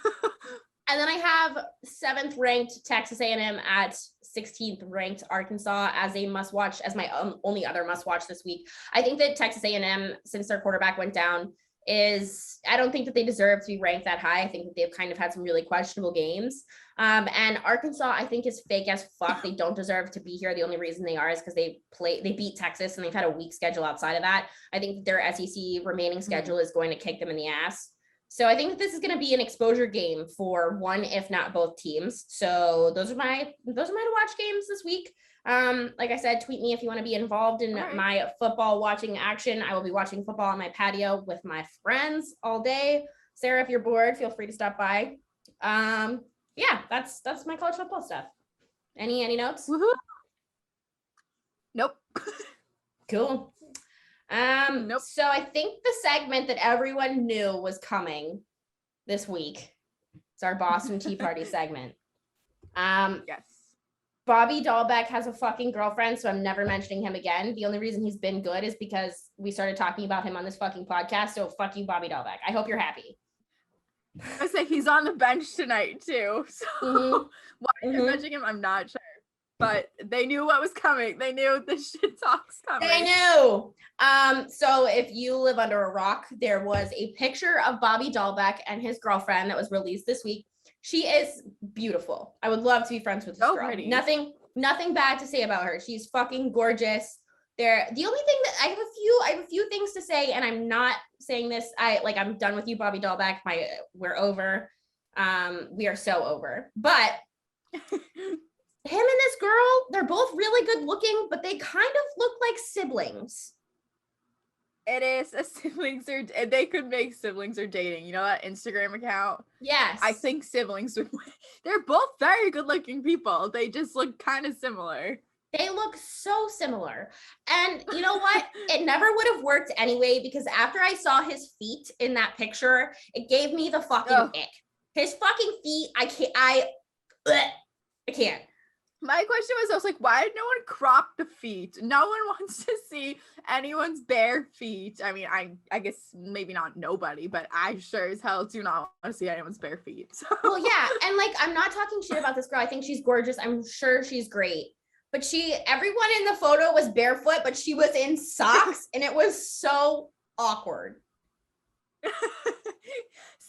And then I have 7th ranked Texas A&M at 16th ranked Arkansas as a must watch, as my only other must watch this week. I think that Texas A&M, since their quarterback went down, I don't think that they deserve to be ranked that high. I think that they've kind of had some really questionable games. And Arkansas, I think, is fake as fuck. They don't deserve to be here. The only reason they are is because they beat Texas and they've had a weak schedule outside of that. I think that their SEC remaining schedule is going to kick them in the ass. So I think that this is going to be an exposure game for one, if not both teams. So those are my to watch games this week. Like I said, tweet me if you want to be involved in my football watching action. I will be watching football on my patio with my friends all day. Sarah, if you're bored, feel free to stop by. Yeah, that's my college football stuff. Any notes? Woohoo. Nope. Cool. Nope. So I think the segment that everyone knew was coming this week. It's our Boston Tea Party segment. Yes. Bobby Dahlbeck has a fucking girlfriend, so I'm never mentioning him again. The only reason he's been good is because we started talking about him on this fucking podcast. So fuck you, Bobby Dahlbeck. I hope you're happy. I say he's on the bench tonight too. So why you're mentioning him, I'm not sure. But they knew what was coming. They knew the shit talk's coming. They knew. So if you live under a rock, there was a picture of Bobby Dahlbeck and his girlfriend that was released this week. She is beautiful. I would love to be friends with this girl. Pretty. Nothing bad to say about her. She's fucking gorgeous. The only thing that I have a few things to say, and I'm not saying this. I'm done with you, Bobby Dahlbeck. We're over. We are so over. But him and this girl, they're both really good looking, but they kind of look like siblings. It is a siblings or they could make siblings or dating. You know that Instagram account? Yes. I think siblings would. They're both very good looking people. They just look kind of similar. They look so similar. And you know what? It never would have worked anyway, because after I saw his feet in that picture, it gave me the fucking ick. His fucking feet, I can't. My question was like, why did no one crop the feet? No one wants to see anyone's bare feet. I mean, I guess maybe not nobody, but I sure as hell do not want to see anyone's bare feet. So. Well, yeah. And I'm not talking shit about this girl. I think she's gorgeous. I'm sure she's great. But everyone in the photo was barefoot, but she was in socks and it was so awkward.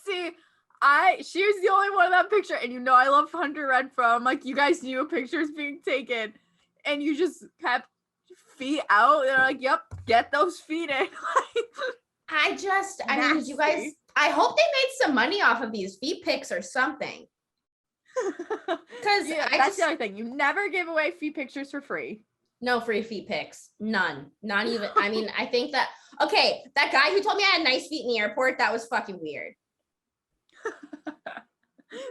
See, she was the only one in that picture, and I love Hunter Renfrow. I'm like, you guys knew a picture was being taken, and you just kept feet out. They're like, yep, get those feet in. I mean, you guys, I hope they made some money off of these feet pics or something. Because that's the other thing. You never give away feet pictures for free. No free feet pics. None. Not even. I mean, I think that, okay, that guy who told me I had nice feet in the airport, that was fucking weird.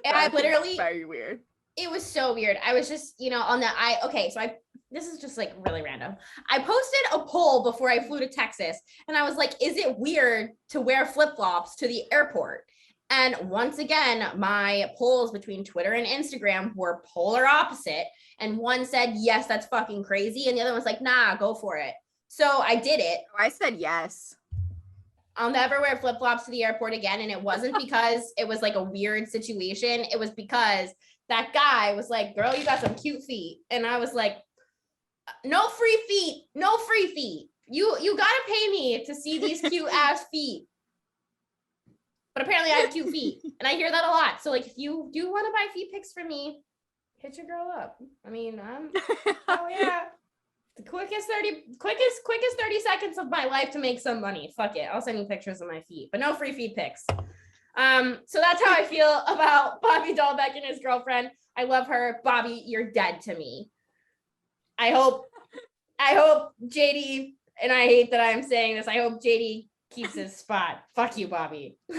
And I literally, very weird. It was so weird. I was just, this is just like really random. I posted a poll before I flew to Texas and I was like, is it weird to wear flip-flops to the airport? And once again, my polls between Twitter and Instagram were polar opposite. And one said, yes, that's fucking crazy. And the other was like, nah, go for it. So I did it. I said yes. I'll never wear flip-flops to the airport again. And it wasn't because it was like a weird situation. It was because that guy was like, girl, you got some cute feet. And I was like, no free feet, no free feet. You gotta pay me to see these cute ass feet. But apparently I have cute feet and I hear that a lot. So like, if you do want to buy feet pics for me, hit your girl up. I mean, oh yeah. The quickest 30 seconds of my life to make some money. Fuck it. I'll send you pictures of my feet, but no free feet pics. So that's how I feel about Bobby Dahlbeck and his girlfriend. I love her. Bobby, you're dead to me. I hope JD, and I hate that I'm saying this, I hope JD keeps his spot. Fuck you, Bobby. We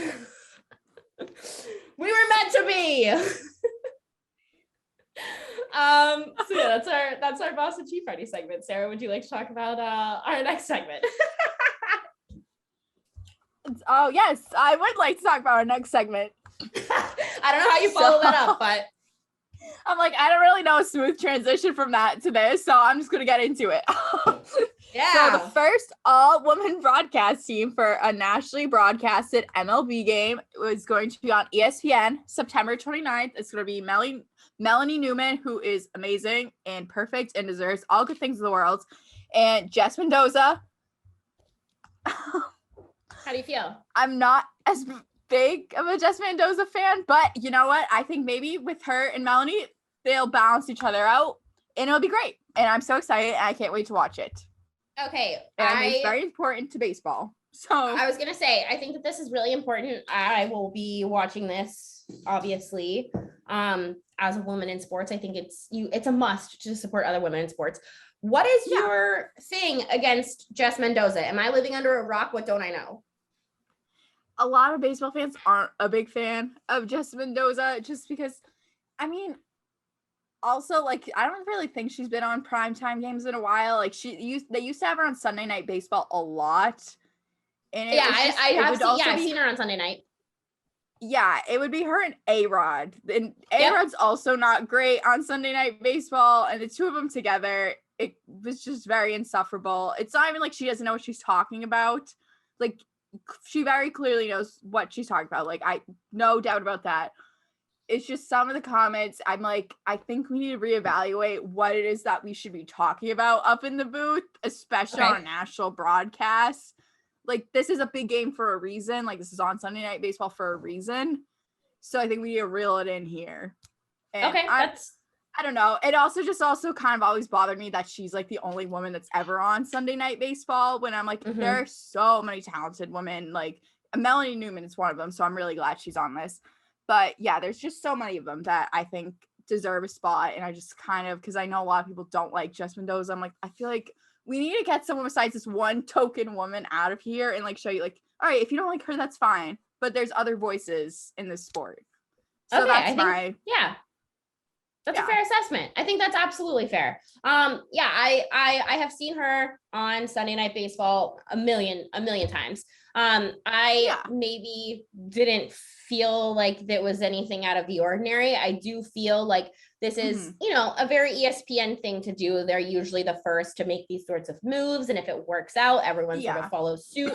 were meant to be. So yeah, that's our Boss and Chief Party segment. Sarah, would you like to talk about our next segment? Oh yes, I would like to talk about our next segment. I don't know how you follow that up, but I'm like, I don't really know a smooth transition from that to this, so I'm just gonna get into it. Yeah. So the first all-woman broadcast team for a nationally broadcasted MLB game was going to be on ESPN September 29th. It's going to be Melanie Newman, who is amazing and perfect and deserves all good things in the world, and Jess Mendoza. How do you feel? I'm not as big of a Jess Mendoza fan, but you know what? I think maybe with her and Melanie, they'll balance each other out and it'll be great. And I'm so excited and I can't wait to watch it. Okay. And it's very important to baseball. So I was going to say, I think that this is really important. I will be watching this, obviously, as a woman in sports. I think it's a must to support other women in sports. What is your thing against Jess Mendoza? Am I living under a rock? What don't I know? A lot of baseball fans aren't a big fan of Jess Mendoza just because, I mean, also, like, I don't really think she's been on primetime games in a while. Like, they used to have her on Sunday Night Baseball a lot. And I've seen her on Sunday night. Yeah, it would be her and A-Rod. And A-Rod's also not great on Sunday Night Baseball. And the two of them together, it was just very insufferable. It's not even like she doesn't know what she's talking about. Like, she very clearly knows what she's talking about. Like, no doubt about that. It's just some of the comments, I'm like, I think we need to reevaluate what it is that we should be talking about up in the booth, especially on a national broadcast. Like, this is a big game for a reason. Like, this is on Sunday Night Baseball for a reason. So I think we need to reel it in here. And I don't know. It also kind of always bothered me that she's like the only woman that's ever on Sunday Night Baseball, when I'm like, there are so many talented women. Like, Melanie Newman is one of them. So I'm really glad she's on this. But yeah, there's just so many of them that I think deserve a spot. And I just kind of, because I know a lot of people don't like Jess Mendoza, I'm like, I feel like we need to get someone besides this one token woman out of here and like show you like, all right, if you don't like her, that's fine. But there's other voices in this sport. So that's a fair assessment. I think that's absolutely fair. I have seen her on Sunday Night Baseball a million times. Maybe didn't feel like there was anything out of the ordinary. I do feel like this is, a very ESPN thing to do. They're usually the first to make these sorts of moves. And if it works out, everyone sort of follows suit.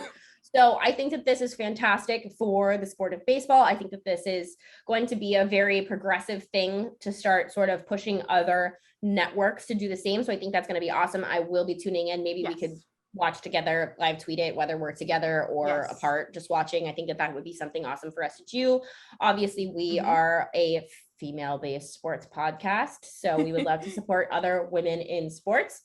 So I think that this is fantastic for the sport of baseball. I think that this is going to be a very progressive thing to start sort of pushing other networks to do the same. So I think that's going to be awesome. I will be tuning in. Maybe we could watch together, live tweet it, whether we're together or Yes. apart, just watching. I think that would be something awesome for us to do. Obviously, we Mhm. are a female-based sports podcast, so we would love to support other women in sports.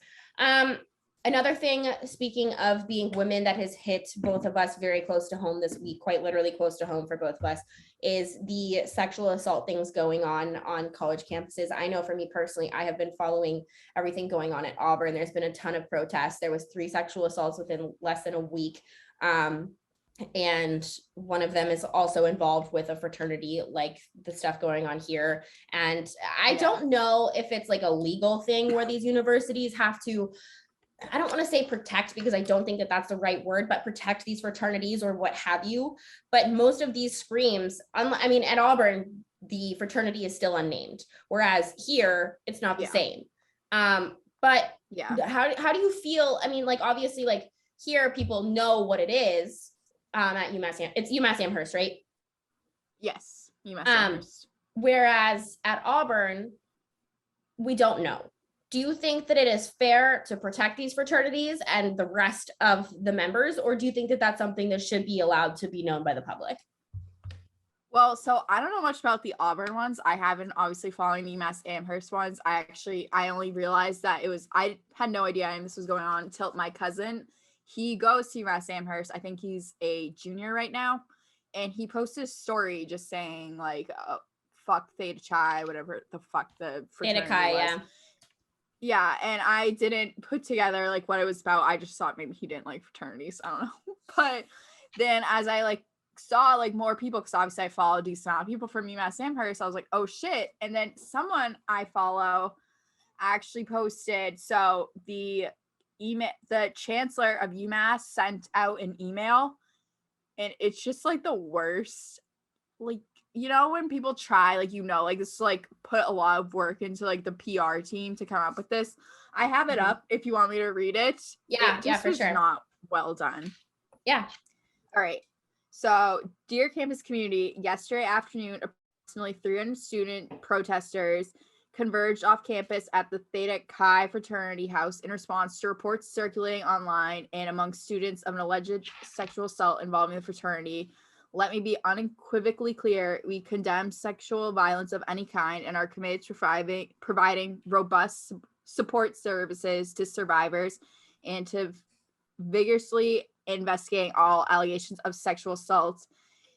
Another thing, speaking of being women, that has hit both of us very close to home this week, quite literally close to home for both of us, is the sexual assault things going on college campuses. I know for me personally, I have been following everything going on at Auburn. There's been a ton of protests. There was 3 sexual assaults within less than a week. And one of them is also involved with a fraternity, like the stuff going on here. And I don't know if it's like a legal thing where these universities have to, I don't want to say protect, because I don't think that that's the right word, but protect these fraternities or what have you. But most of these screams, I mean, at Auburn, the fraternity is still unnamed, whereas here it's not the same. But how do you feel? I mean, like, obviously, like here people know what it is. At UMass, it's UMass Amherst, right? Yes, UMass Amherst. Whereas at Auburn, we don't know. Do you think that it is fair to protect these fraternities and the rest of the members, or do you think that that's something that should be allowed to be known by the public? Well, so I don't know much about the Auburn ones. I haven't obviously following the UMass Amherst ones. I only realized that I had no idea and this was going on until my cousin, he goes to UMass Amherst. I think he's a junior right now. And he posted a story just saying like, fuck Theta Chi, whatever the fuck the fraternity Theta Chi, was. Yeah, and I didn't put together like what it was about. I just thought maybe he didn't like fraternities. I don't know. But then as I like saw like more people, because obviously I follow a decent amount of people from UMass Amherst, I was like, oh shit. And then someone I follow actually posted, so the chancellor of UMass sent out an email, and it's just like the worst. Like, you know, when people try, like, you know, like this like put a lot of work into like the PR team to come up with this. I have it up if you want me to read it. Yeah, it just for was sure. Not well done. Yeah. All right. So, dear campus community, yesterday afternoon, approximately 300 student protesters converged off campus at the Theta Chi fraternity house in response to reports circulating online and among students of an alleged sexual assault involving the fraternity. Let me be unequivocally clear. We condemn sexual violence of any kind and are committed to providing robust support services to survivors and to vigorously investigating all allegations of sexual assault.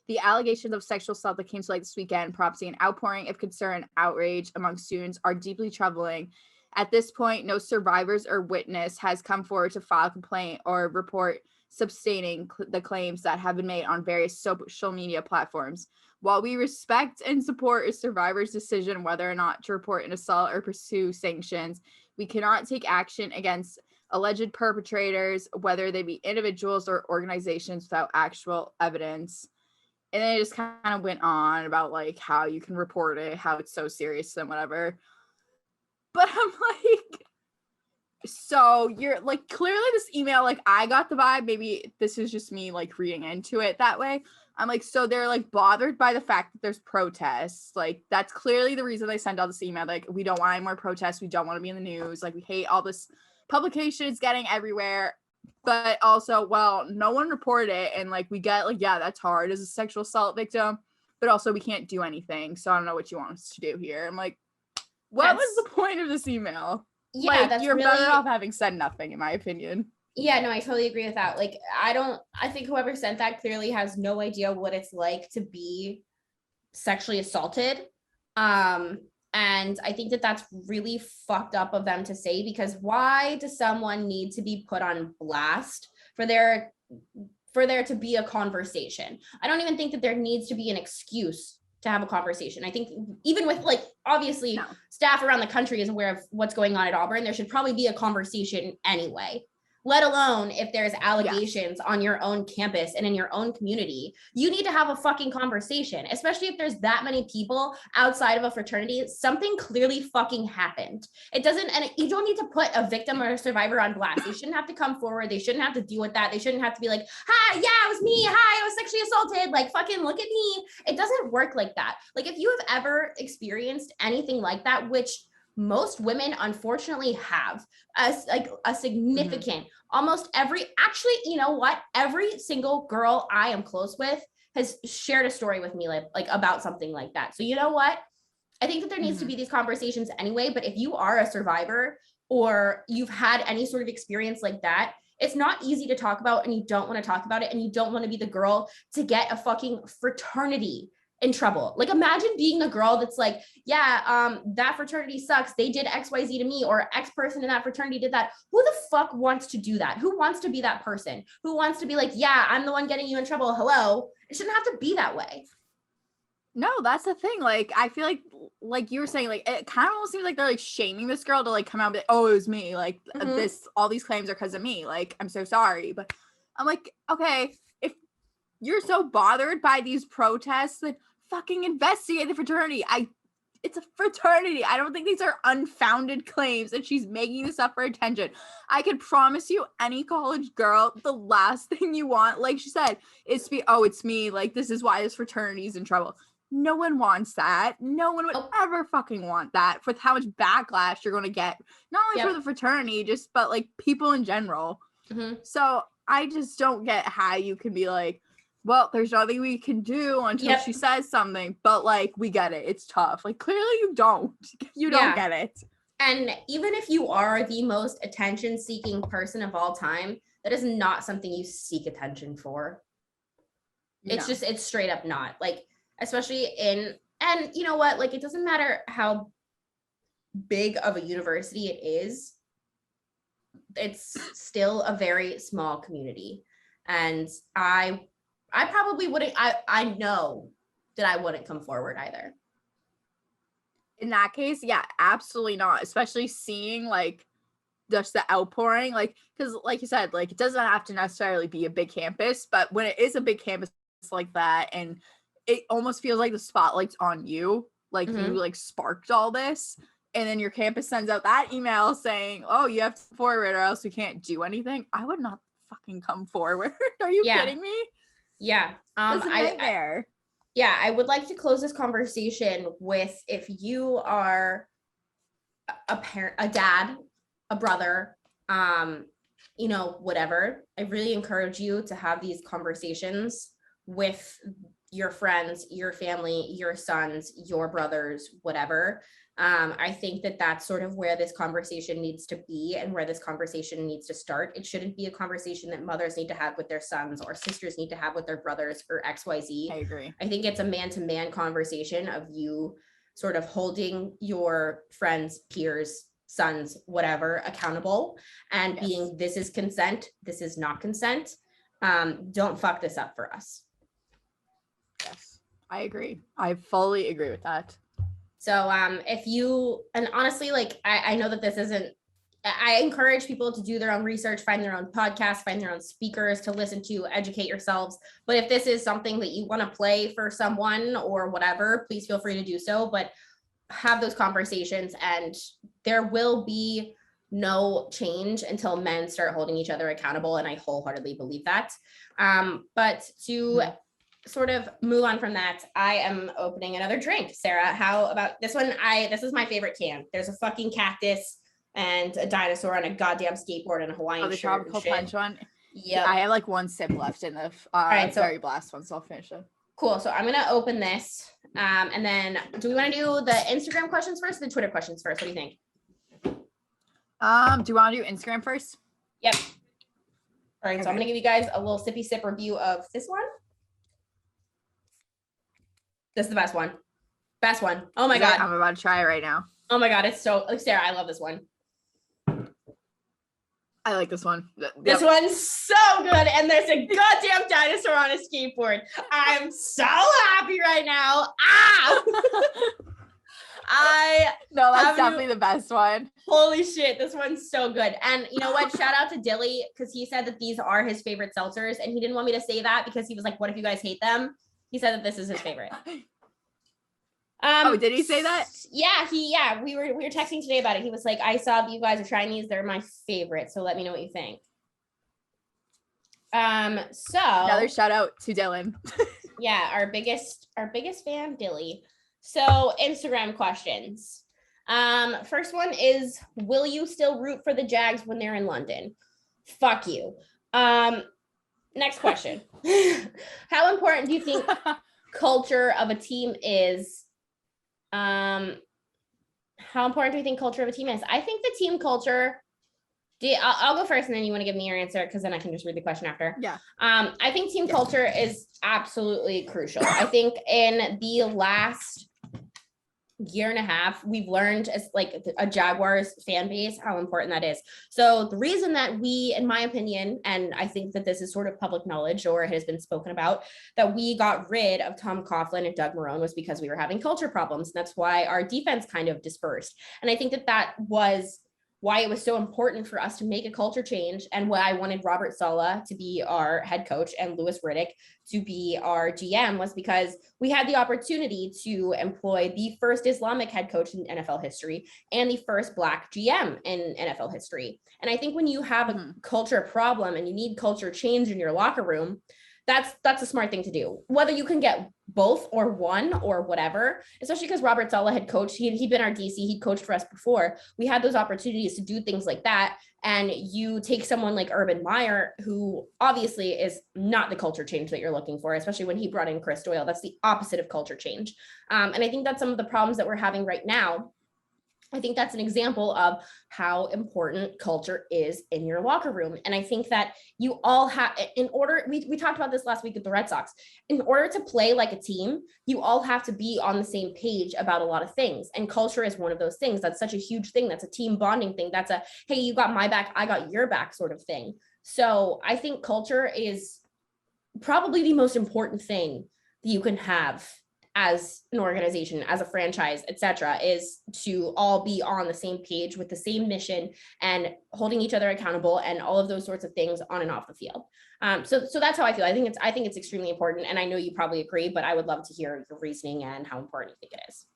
The allegations of sexual assault that came to light this weekend, prompting an outpouring of concern and outrage among students, are deeply troubling. At this point, no survivors or witness has come forward to file a complaint or report substantiating the claims that have been made on various social media platforms. While we respect and support a survivor's decision whether or not to report an assault or pursue sanctions, we cannot take action against alleged perpetrators, whether they be individuals or organizations, without actual evidence. And then it just kind of went on about like how you can report it, how it's so serious and whatever. But I'm like, so you're like, clearly this email, like I got the vibe, maybe this is just me like reading into it that way. I'm like, so they're like bothered by the fact that there's protests. Like that's clearly the reason they sent out this email. Like, we don't want any more protests. We don't want to be in the news. Like, we hate all this publication is getting everywhere. But also, well, no one reported it, and like we get like, yeah, that's hard as a sexual assault victim, but also we can't do anything, so I don't know what you want us to do here. I'm like, what was the point of this email? Yeah, like, that's you're really better off having said nothing, in my opinion. Yeah, no, I totally agree with that. Like, I think whoever sent that clearly has no idea what it's like to be sexually assaulted. And I think that that's really fucked up of them to say, because why does someone need to be put on blast for there to be a conversation? I don't even think that there needs to be an excuse to have a conversation. I think even with like, obviously staff around the country is aware of what's going on at Auburn, there should probably be a conversation anyway. Let alone if there's allegations on your own campus and in your own community. You need to have a fucking conversation, especially if there's that many people outside of a fraternity. Something clearly fucking happened. It doesn't, and you don't need to put a victim or a survivor on blast. They shouldn't have to come forward. They shouldn't have to deal with that. They shouldn't have to be like, hi, yeah, it was me. Hi, I was sexually assaulted. Like, fucking look at me. It doesn't work like that. Like, if you have ever experienced anything like that, which most women unfortunately have a significant, almost actually, you know what? Every single girl I am close with has shared a story with me like about something like that. So you know what? I think that there needs to be these conversations anyway, but if you are a survivor or you've had any sort of experience like that, it's not easy to talk about and you don't want to talk about it and you don't want to be the girl to get a fucking fraternity in trouble. Like imagine being the girl that's like, yeah, that fraternity sucks. They did XYZ to me, or X person in that fraternity did that. Who the fuck wants to do that? Who wants to be that person? Who wants to be like, yeah, I'm the one getting you in trouble. Hello. It shouldn't have to be that way. No, that's the thing. Like, I feel like you were saying, like, it kind of almost seems like they're like shaming this girl to like come out and be like, oh, it was me. Like, all these claims are because of me. Like, I'm so sorry. But I'm like, okay, if you're so bothered by these protests, then fucking investigate the fraternity. It's a fraternity. I don't think these are unfounded claims and she's making this up for attention. I can promise you, any college girl, the last thing you want, like she said, is to be, oh, it's me. Like, this is why this fraternity is in trouble. No one wants that. No one would ever fucking want that with how much backlash you're going to get, not only for the fraternity, but like people in general. So I just don't get how you can be like, well, there's nothing we can do until she says something, but like, we get it. It's tough. Like, clearly you don't. You don't get it. And even if you are the most attention-seeking person of all time, that is not something you seek attention for. It's just, it's straight up not. Like, especially and you know what? Like, it doesn't matter how big of a university it is. It's still a very small community. And I probably wouldn't, I know that I wouldn't come forward either. In that case, yeah, absolutely not. Especially seeing like just the outpouring, like, because like you said, like it doesn't have to necessarily be a big campus, but when it is a big campus like that, and it almost feels like the spotlight's on you, like you like sparked all this, and then your campus sends out that email saying, oh, you have to forward or else we can't do anything. I would not fucking come forward. Are you kidding me? Yeah. That's a nightmare. I would like to close this conversation with, if you are a parent, a dad, a brother, you know, whatever, I really encourage you to have these conversations with your friends, your family, your sons, your brothers, whatever. I think that that's sort of where this conversation needs to be and where this conversation needs to start. It shouldn't be a conversation that mothers need to have with their sons or sisters need to have with their brothers or XYZ. I agree. I think it's a man-to-man conversation of you sort of holding your friends, peers, sons, whatever, accountable and being, this is consent, this is not consent. Don't fuck this up for us. Yes, I agree. I fully agree with that. So if you, and honestly, like, I know that this isn't, I encourage people to do their own research, find their own podcasts, find their own speakers to listen to, educate yourselves. But if this is something that you want to play for someone or whatever, please feel free to do so. But have those conversations, and there will be no change until men start holding each other accountable. And I wholeheartedly believe that. But to sort of move on from that, I am opening another drink. Sarah, how about this one? This is my favorite can. There's a fucking cactus and a dinosaur on a goddamn skateboard and a Hawaiian shirt. The tropical punch one. Yeah, I have like one sip left in the berry blast one, so I'll finish it. Cool. So I'm gonna open this, and then do we want to do the Instagram questions first or the Twitter questions first? What do you think? Do you want to do Instagram first? Yep. All right. So I'm gonna give you guys a little sippy sip review of this one. This is the best one. Best one. Oh my God. I'm about to try it right now. Oh my God. It's so, Sarah, I love this one. I like this one. This one's so good. And there's a goddamn dinosaur on a skateboard. I'm so happy right now. No, that's definitely the best one. Holy shit. This one's so good. And you know what? Shout out to Dilly, because he said that these are his favorite seltzers. And he didn't want me to say that because he was like, what if you guys hate them? He said that this is his favorite. Did he say that? Yeah, we were texting today about it. He was like, I saw that you guys are trying these. They're my favorite. So let me know what you think. So another shout out to Dylan. Yeah, our biggest fan, Dilly. So Instagram questions. First one is, will you still root for the Jags when they're in London? Fuck you. Next question. How important do you think culture of a team is? How important do you think culture of a team is? I think the team culture, I'll go first and then you want to give me your answer because then I can just read the question after. Yeah. I think team culture is absolutely crucial. I think in the last year and a half, we've learned as like a Jaguars fan base how important that is. So the reason that we, in my opinion, and I think that this is sort of public knowledge or has been spoken about, that we got rid of Tom Coughlin and Doug Marrone was because we were having culture problems. And that's why our defense kind of dispersed. And I think that that was why it was so important for us to make a culture change, and why I wanted Robert Saleh to be our head coach and Louis Riddick to be our GM, was because we had the opportunity to employ the first Islamic head coach in NFL history and the first Black GM in NFL history. And I think when you have a culture problem and you need culture change in your locker room, that's a smart thing to do. Whether you can get both or one or whatever, especially because Robert Saleh had coached, he'd been our DC, he'd coached for us before. We had those opportunities to do things like that. And you take someone like Urban Meyer, who obviously is not the culture change that you're looking for, especially when he brought in Chris Doyle. That's the opposite of culture change. And I think that's some of the problems that we're having right now. I think that's an example of how important culture is in your locker room. And I think that you all have, in order, we talked about this last week with the Red Sox, in order to play like a team, you all have to be on the same page about a lot of things. And culture is one of those things. That's such a huge thing. That's a team bonding thing. That's a, hey, you got my back, I got your back sort of thing. So I think culture is probably the most important thing that you can have as an organization, as a franchise, etc., is to all be on the same page with the same mission and holding each other accountable and all of those sorts of things on and off the field. So that's how I feel. I think it's extremely important, and I know you probably agree, but I would love to hear your reasoning and how important you think it is.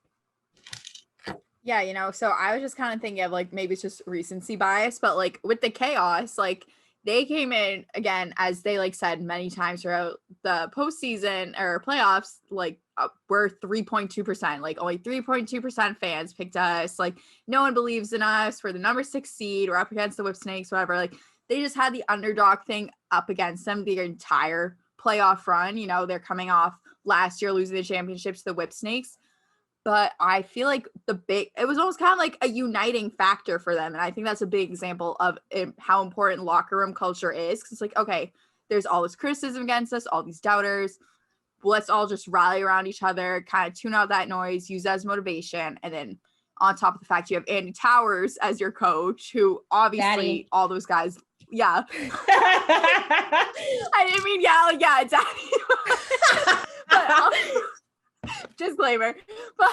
Yeah, so I was just kind of thinking of like maybe it's just recency bias, but like with the chaos, like they came in again, as they like said many times throughout the postseason or playoffs, like we're 3.2%, like only 3.2% fans picked us. Like no one believes in us. We're the number 6 seed. We're up against the Whip Snakes, whatever. Like they just had the underdog thing up against them the entire playoff run. They're coming off last year losing the championship to the Whip Snakes. But I feel like it was almost kind of like a uniting factor for them. And I think that's a big example of how important locker room culture is. Because it's like, okay, there's all this criticism against us, all these doubters. Let's all just rally around each other, kind of tune out that noise, use that as motivation. And then on top of the fact you have Andy Towers as your coach, who obviously Daddy. All those guys, yeah. I didn't mean, yeah, Daddy. But, disclaimer. But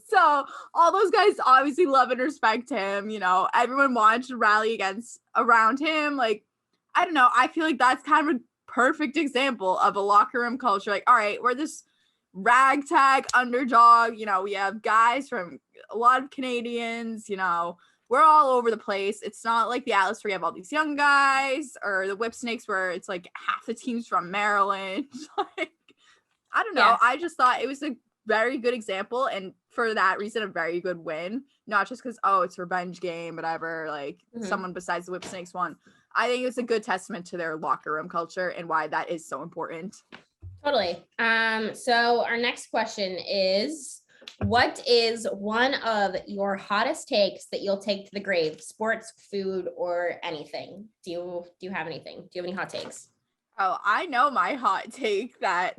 so all those guys obviously love and respect him. Everyone wants to rally around him. Like, I don't know. I feel like that's kind of a perfect example of a locker room culture. Like, all right, we're this ragtag underdog. We have guys from a lot of Canadians. We're all over the place. It's not like the Atlas where you have all these young guys, or the Whip Snakes where it's like half the team's from Maryland. Like, I don't know. Yeah. I just thought it was a very good example, and for that reason, a very good win. Not just because, it's a revenge game, whatever, like someone besides the Whip Snakes won. I think it's a good testament to their locker room culture and why that is so important. Totally. So our next question is, what is one of your hottest takes that you'll take to the grave? Sports, food, or anything? Do you have anything? Do you have any hot takes? Oh, I know my hot take that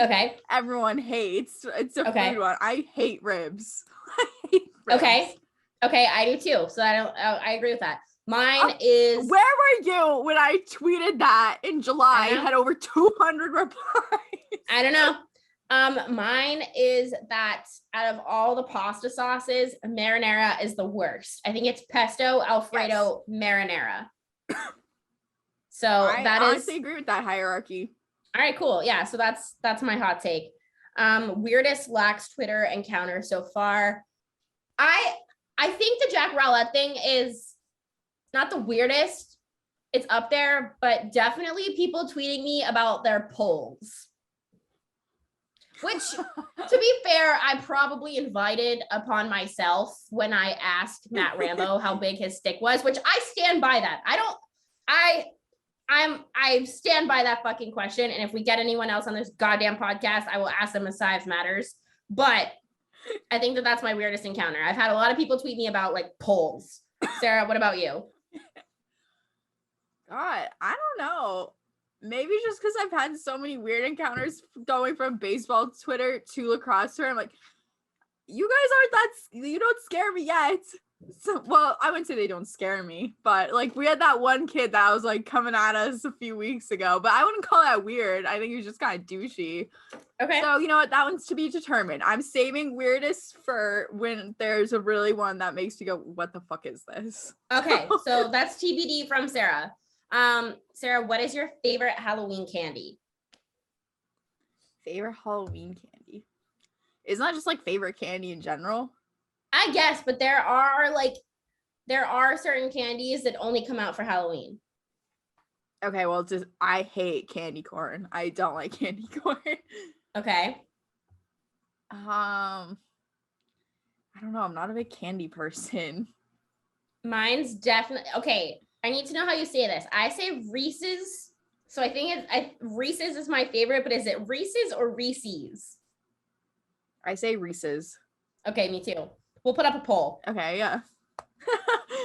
everyone hates. It's a food one. I hate ribs. I hate ribs. Okay, I do too. So I agree with that. Mine is. Where were you when I tweeted that in July? I had over 200 replies. I don't know. Mine is that out of all the pasta sauces, marinara is the worst. I think it's pesto, Alfredo, marinara. So I honestly agree with that hierarchy. All right, cool. Yeah, so that's my hot take. Weirdest lax Twitter encounter so far. I think the Jack Rowlett thing is not the weirdest. It's up there, but definitely people tweeting me about their polls. Which, to be fair, I probably invited upon myself when I asked Matt Rambo how big his stick was, which I stand by that. I stand by that fucking question. And if we get anyone else on this goddamn podcast, I will ask them if size matters. But I think that that's my weirdest encounter. I've had a lot of people tweet me about like polls. Sarah, what about you? God, I don't know. Maybe just because I've had so many weird encounters going from baseball Twitter to lacrosse Twitter. I'm like, you guys you don't scare me yet. So, well, I wouldn't say they don't scare me, but like we had that one kid that was like coming at us a few weeks ago, but I wouldn't call that weird. I think he was just kind of douchey. Okay. So you know what? That one's to be determined. I'm saving weirdest for when there's a really one that makes you go, what the fuck is this? Okay. So that's TBD from Sarah. Sarah, what is your favorite Halloween candy? Favorite Halloween candy? Isn't that just like favorite candy in general? I guess, but there are certain candies that only come out for Halloween. Okay, well, I hate candy corn. I don't like candy corn. Okay. I don't know. I'm not a big candy person. Mine's definitely okay. I need to know how you say this. I say Reese's. So I think Reese's is my favorite, but is it Reese's or Reese's? I say Reese's. Okay, me too. We'll put up a poll. Okay, yeah.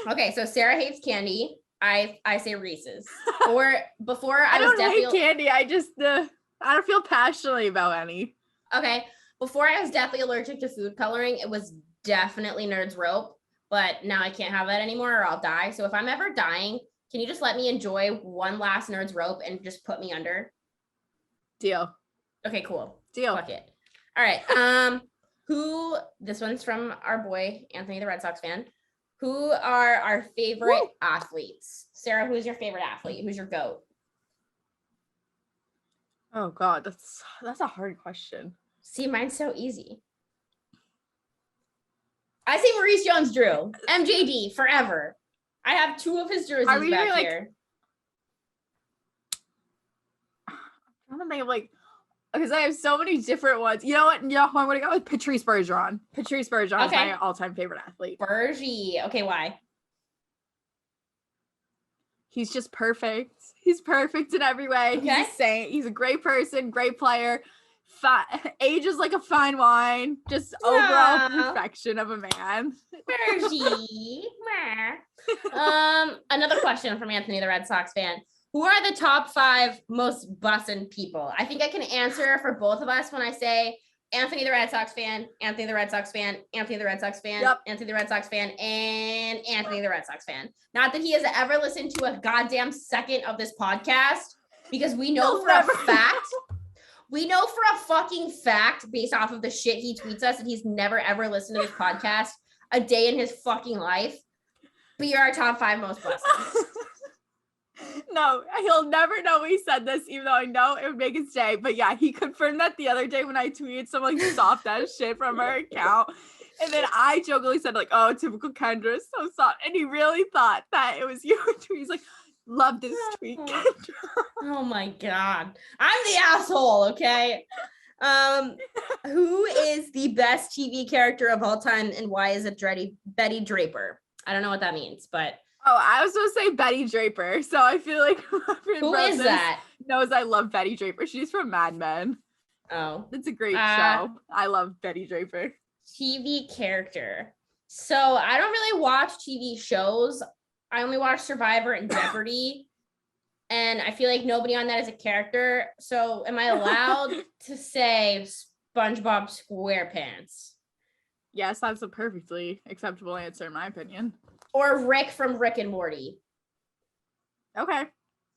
Okay, so Sarah hates candy. I say Reese's. Or before I don't was definitely hate candy. I just I don't feel passionately about any. Okay, before I was definitely allergic to food coloring. It was definitely Nerds Rope, but now I can't have that anymore or I'll die. So if I'm ever dying, can you just let me enjoy one last Nerds Rope and just put me under? Deal. Okay, cool. Deal. Fuck it. All right. This one's from our boy, Anthony, the Red Sox fan. Who are our favorite athletes? Sarah, who's your favorite athlete? Who's your GOAT? Oh God, that's a hard question. See, mine's so easy. I say Maurice Jones-Drew, MJD, forever. I have 2 of his jerseys back here. I don't think of because I have so many different ones. You know what? Yeah, I'm gonna go with Patrice Bergeron. Patrice Bergeron is my all-time favorite athlete. Bergie. Okay, why? He's just perfect. He's perfect in every way. Okay. He's a saint. He's a great person, great player. Age is like a fine wine. Just overall perfection of a man. Bergie. Another question from Anthony, the Red Sox fan. Who are the top 5 most bussin' people? I think I can answer for both of us when I say Anthony the Red Sox fan, Anthony the Red Sox fan, Anthony the Red Sox fan, Anthony the Red Sox fan, and Anthony the Red Sox fan. Not that he has ever listened to a goddamn second of this podcast, because we know for a fucking fact, based off of the shit he tweets us, that he's never ever listened to this podcast a day in his fucking life. But you're our top 5 most bussins. No, he'll never know we said this, even though I know it would make his day. But yeah, he confirmed that the other day when I tweeted some like soft ass shit from her account. And then I jokingly said like, oh, typical Kendra, so soft. And he really thought that it was you. He's like, love this tweet, Kendra. Oh my God. I'm the asshole, okay? Who is the best TV character of all time and why is it Betty Draper? I don't know what that means, but oh, I was supposed to say Betty Draper, so I feel like who is that? Knows I love Betty Draper. She's from Mad Men. Oh, it's a great show. I love Betty Draper. TV character. So I don't really watch TV shows. I only watch Survivor and Jeopardy, and I feel like nobody on that is a character. So am I allowed to say SpongeBob SquarePants? Yes, that's a perfectly acceptable answer in my opinion. Or Rick from Rick and Morty. Okay.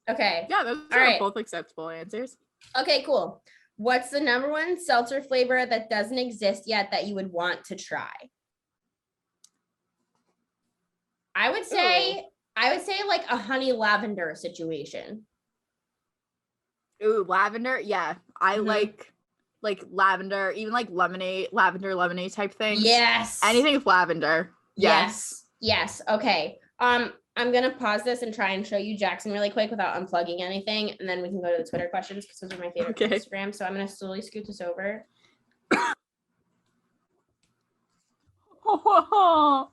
Yeah, those are both acceptable answers. Okay, cool. What's the number 1 seltzer flavor that doesn't exist yet that you would want to try? I would say like a honey lavender situation. Ooh, lavender? Yeah. I like lavender, even like lavender lemonade type thing. Yes. Anything with lavender. Yes. Okay. I'm gonna pause this and try and show you Jackson really quick without unplugging anything, and then we can go to the Twitter questions because those are my favorite from Instagram. So I'm gonna slowly scoot this over. Oh,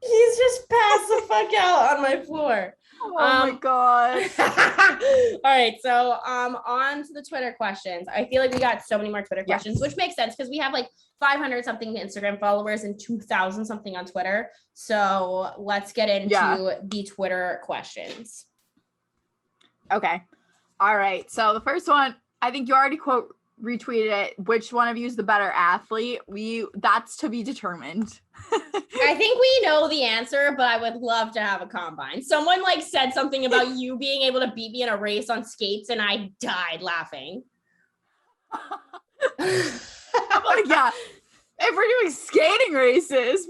He's just passed the fuck out on my floor. my god. All right, so on to the Twitter questions. I feel like we got so many more Twitter questions, which makes sense because we have like 500 something Instagram followers and 2,000 something on Twitter. So let's get into the Twitter questions. Okay. All right. So the first one, I think you already retweeted it. Which one of you is the better athlete? That's to be determined. I think we know the answer, but I would love to have a combine. Someone like said something about you being able to beat me in a race on skates, and I died laughing. I'm like, yeah, if we're doing skating races.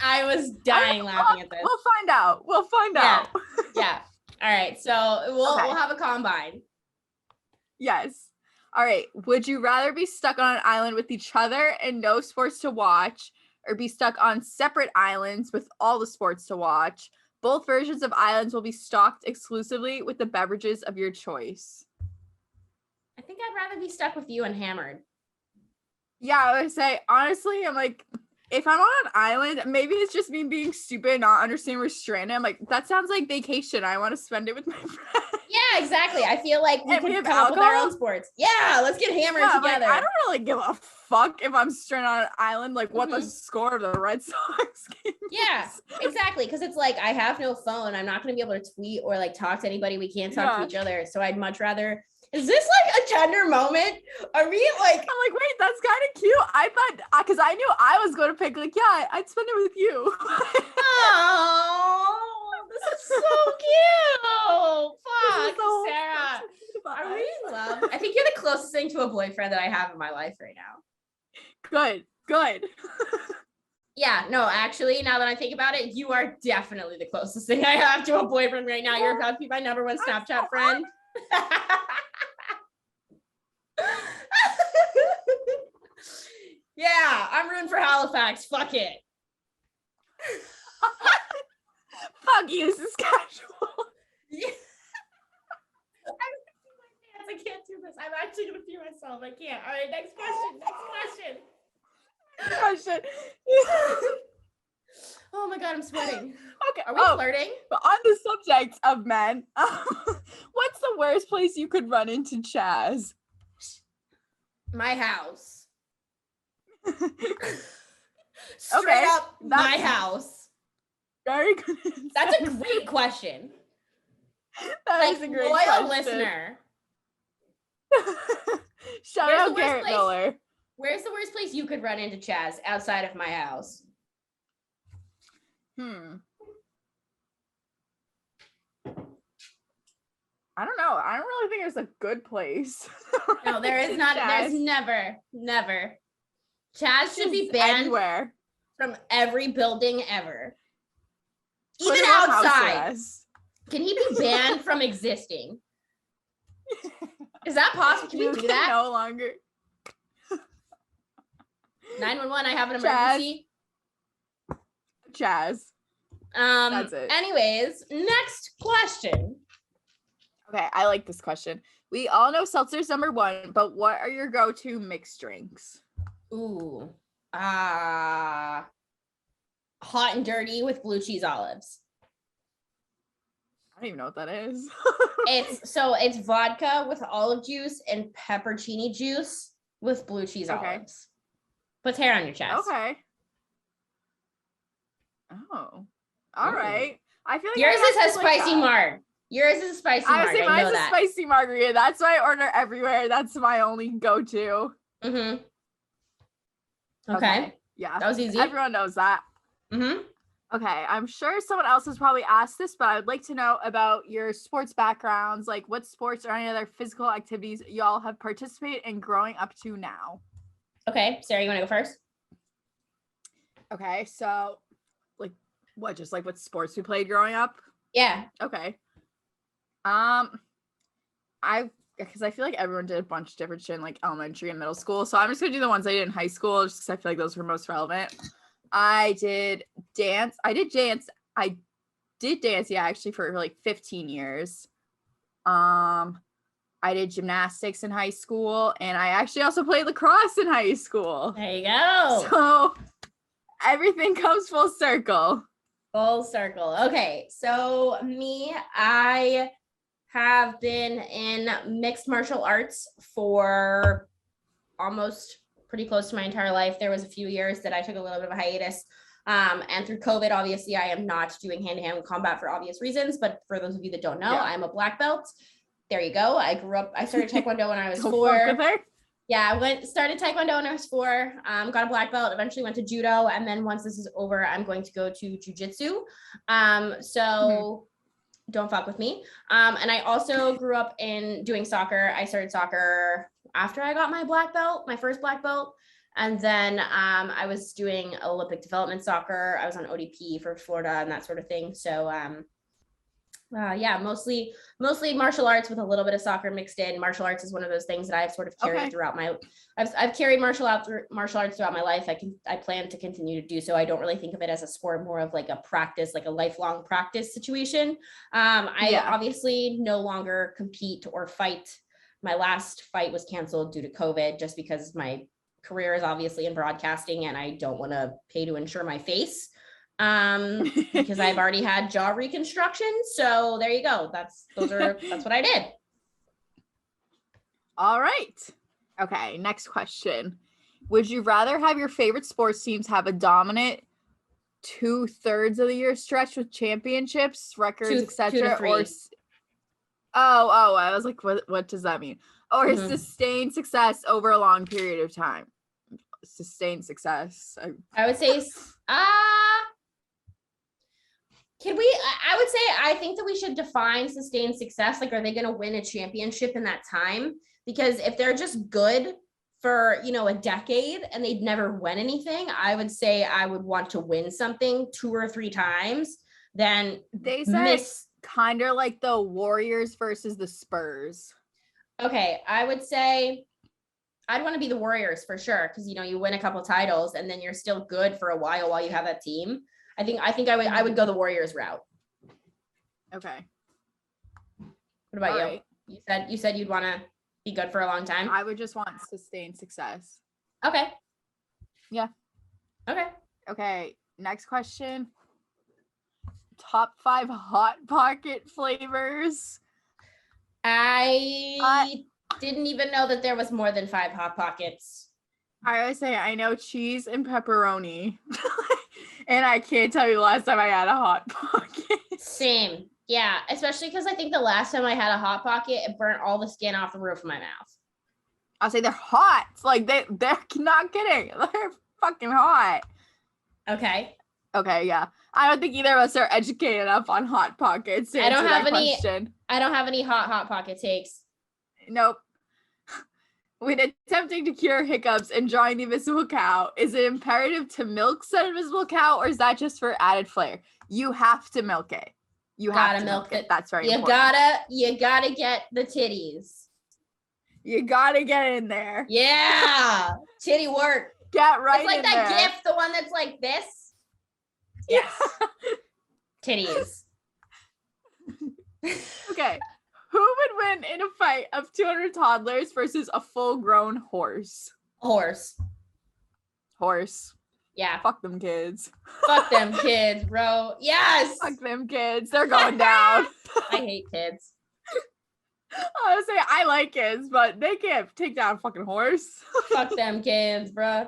I was dying laughing at this. We'll find out. Yeah. All right. So we'll have a combine. Yes. All right. Would you rather be stuck on an island with each other and no sports to watch, or be stuck on separate islands with all the sports to watch? Both versions of islands will be stocked exclusively with the beverages of your choice. I think I'd rather be stuck with you and hammered. Yeah, I would say, honestly, I'm like, if I'm on an island, maybe it's just me being stupid and not understanding we're stranded. I'm like, that sounds like vacation. I want to spend it with my friends. Yeah, exactly. I feel like we can come up with our own sports. Yeah, let's get hammered together. Like, I don't really give a fuck if I'm stranded on an island, like what the score of the Red Sox game is. Yeah, exactly. Because it's like, I have no phone. I'm not going to be able to tweet or like talk to anybody. We can't talk to each other. So I'd much rather. Is this like a tender moment? Are we like? I'm like, wait, that's kind of cute. I thought, because I knew I was going to pick, like, yeah, I'd spend it with you. Oh, this is so cute. Fuck, Sarah. Are we in love? I think you're the closest thing to a boyfriend that I have in my life right now. Good. Yeah, no, actually, now that I think about it, you are definitely the closest thing I have to a boyfriend right now. You're about to be my number one Snapchat friend. Yeah, I'm rooting for Halifax. Fuck it. Fuck you, this is casual. Yeah. I can't do this. I'm actually gonna pee myself. I can't. All right, next question. Oh my god, I'm sweating. Okay. Are we flirting? But on the subject of men, what's the worst place you could run into Chaz? My house. Straight up, my house. Very good. That's a great question. That is a great loyal question. Listener. Shout out Garrett Miller. Where's the worst place you could run into Chaz outside of my house? I don't know. I don't really think there's a good place. No, there is not. Chaz. There's never. Chaz should be banned anywhere from every building ever. Even outside. Can he be banned from existing? Is that possible? Can we do that? No longer. 911, I have an emergency. Chaz. That's it. Anyways, next question. Okay, I like this question. We all know seltzer's number one, but what are your go-to mixed drinks? Ooh. Hot and dirty with blue cheese olives. I don't even know what that is. It's vodka with olive juice and peppercini juice with blue cheese olives. Puts hair on your chest. Okay. Oh. All right. I feel like yours is a spicy marg. Yours is a spicy marg. I say mine's a spicy margarita. That's what I order everywhere. That's my only go-to. Mm-hmm. Okay. Yeah. That was easy. Everyone knows that. Mm-hmm. Okay. I'm sure someone else has probably asked this, but I would like to know about your sports backgrounds, like what sports or any other physical activities y'all have participated in growing up to now. Okay. Sarah, you want to go first? Okay. So, like, what? Just like what sports we played growing up? Yeah. Okay. Because I feel like everyone did a bunch of different shit in like elementary and middle school. So I'm just gonna do the ones I did in high school just because I feel like those were most relevant. I did dance. I did dance, yeah, actually for like 15 years. I did gymnastics in high school, and I actually also played lacrosse in high school. There you go. So everything comes full circle. Full circle. Okay, so me, I have been in mixed martial arts for almost pretty close to my entire life. There was a few years that I took a little bit of a hiatus. And through COVID, obviously, I am not doing hand-to-hand combat for obvious reasons. But for those of you that don't know, I'm a black belt. There you go. I started Taekwondo when I was 4. Yeah, started Taekwondo when I was 4, got a black belt, eventually went to judo. And then once this is over, I'm going to go to jujitsu. Don't fuck with me. And I also grew up in doing soccer. I started soccer after I got my black belt, my first black belt. And then I was doing Olympic development soccer. I was on ODP for Florida and that sort of thing. So mostly martial arts with a little bit of soccer mixed in. Martial arts is one of those things that I've sort of carried throughout I've carried martial arts throughout my life. I plan to continue to do so. I don't really think of it as a sport, more of like a practice, like a lifelong practice situation. I obviously no longer compete or fight. My last fight was canceled due to COVID, just because my career is obviously in broadcasting and I don't want to pay to insure my face. Because I've already had jaw reconstruction. So there you go. That's what I did. All right. Okay. Next question. Would you rather have your favorite sports teams have a dominant 2/3 of the year stretch with championships, records, etc., or I was like, what does that mean? Or sustained success over a long period of time? Sustained success. I would say I think that we should define sustained success. Like, are they going to win a championship in that time? Because if they're just good for, a decade and they'd never win anything, I would say I would want to win something 2 or 3 times. Then they said kind of like the Warriors versus the Spurs. Okay, I would say I'd want to be the Warriors for sure, because you win a couple titles and then you're still good for a while you have that team. I think I would go the Warriors route. Okay. What about you? Right. You said you'd want to be good for a long time. I would just want sustained success. Okay. Yeah. Okay. Next question. Top 5 Hot Pocket flavors. I didn't even know that there was more than 5 Hot Pockets. I always say I know cheese and pepperoni. And I can't tell you the last time I had a Hot Pocket. Same. Yeah, especially because I think the last time I had a Hot Pocket, it burnt all the skin off the roof of my mouth. I'll say they're hot. Like, they're not kidding. They're fucking hot. Okay, yeah. I don't think either of us are educated enough on Hot Pockets to answer that question. I don't have any Hot Pocket takes. Nope. When attempting to cure hiccups and drawing the invisible cow, is it imperative to milk said invisible cow, or is that just for added flair? You have to milk it. You have to milk it. That's very important. You gotta get the titties. You gotta get in there. Yeah. Titty work. Get right in there. It's like that GIF, the one that's like this. Yes. Titties. Okay. Who would win in a fight of 200 toddlers versus a full-grown horse? Horse. Yeah. Fuck them kids. Fuck them kids, bro. Yes. Fuck them kids. They're going down. I hate kids. I was saying I like kids, but they can't take down a fucking horse. Fuck them kids, bro.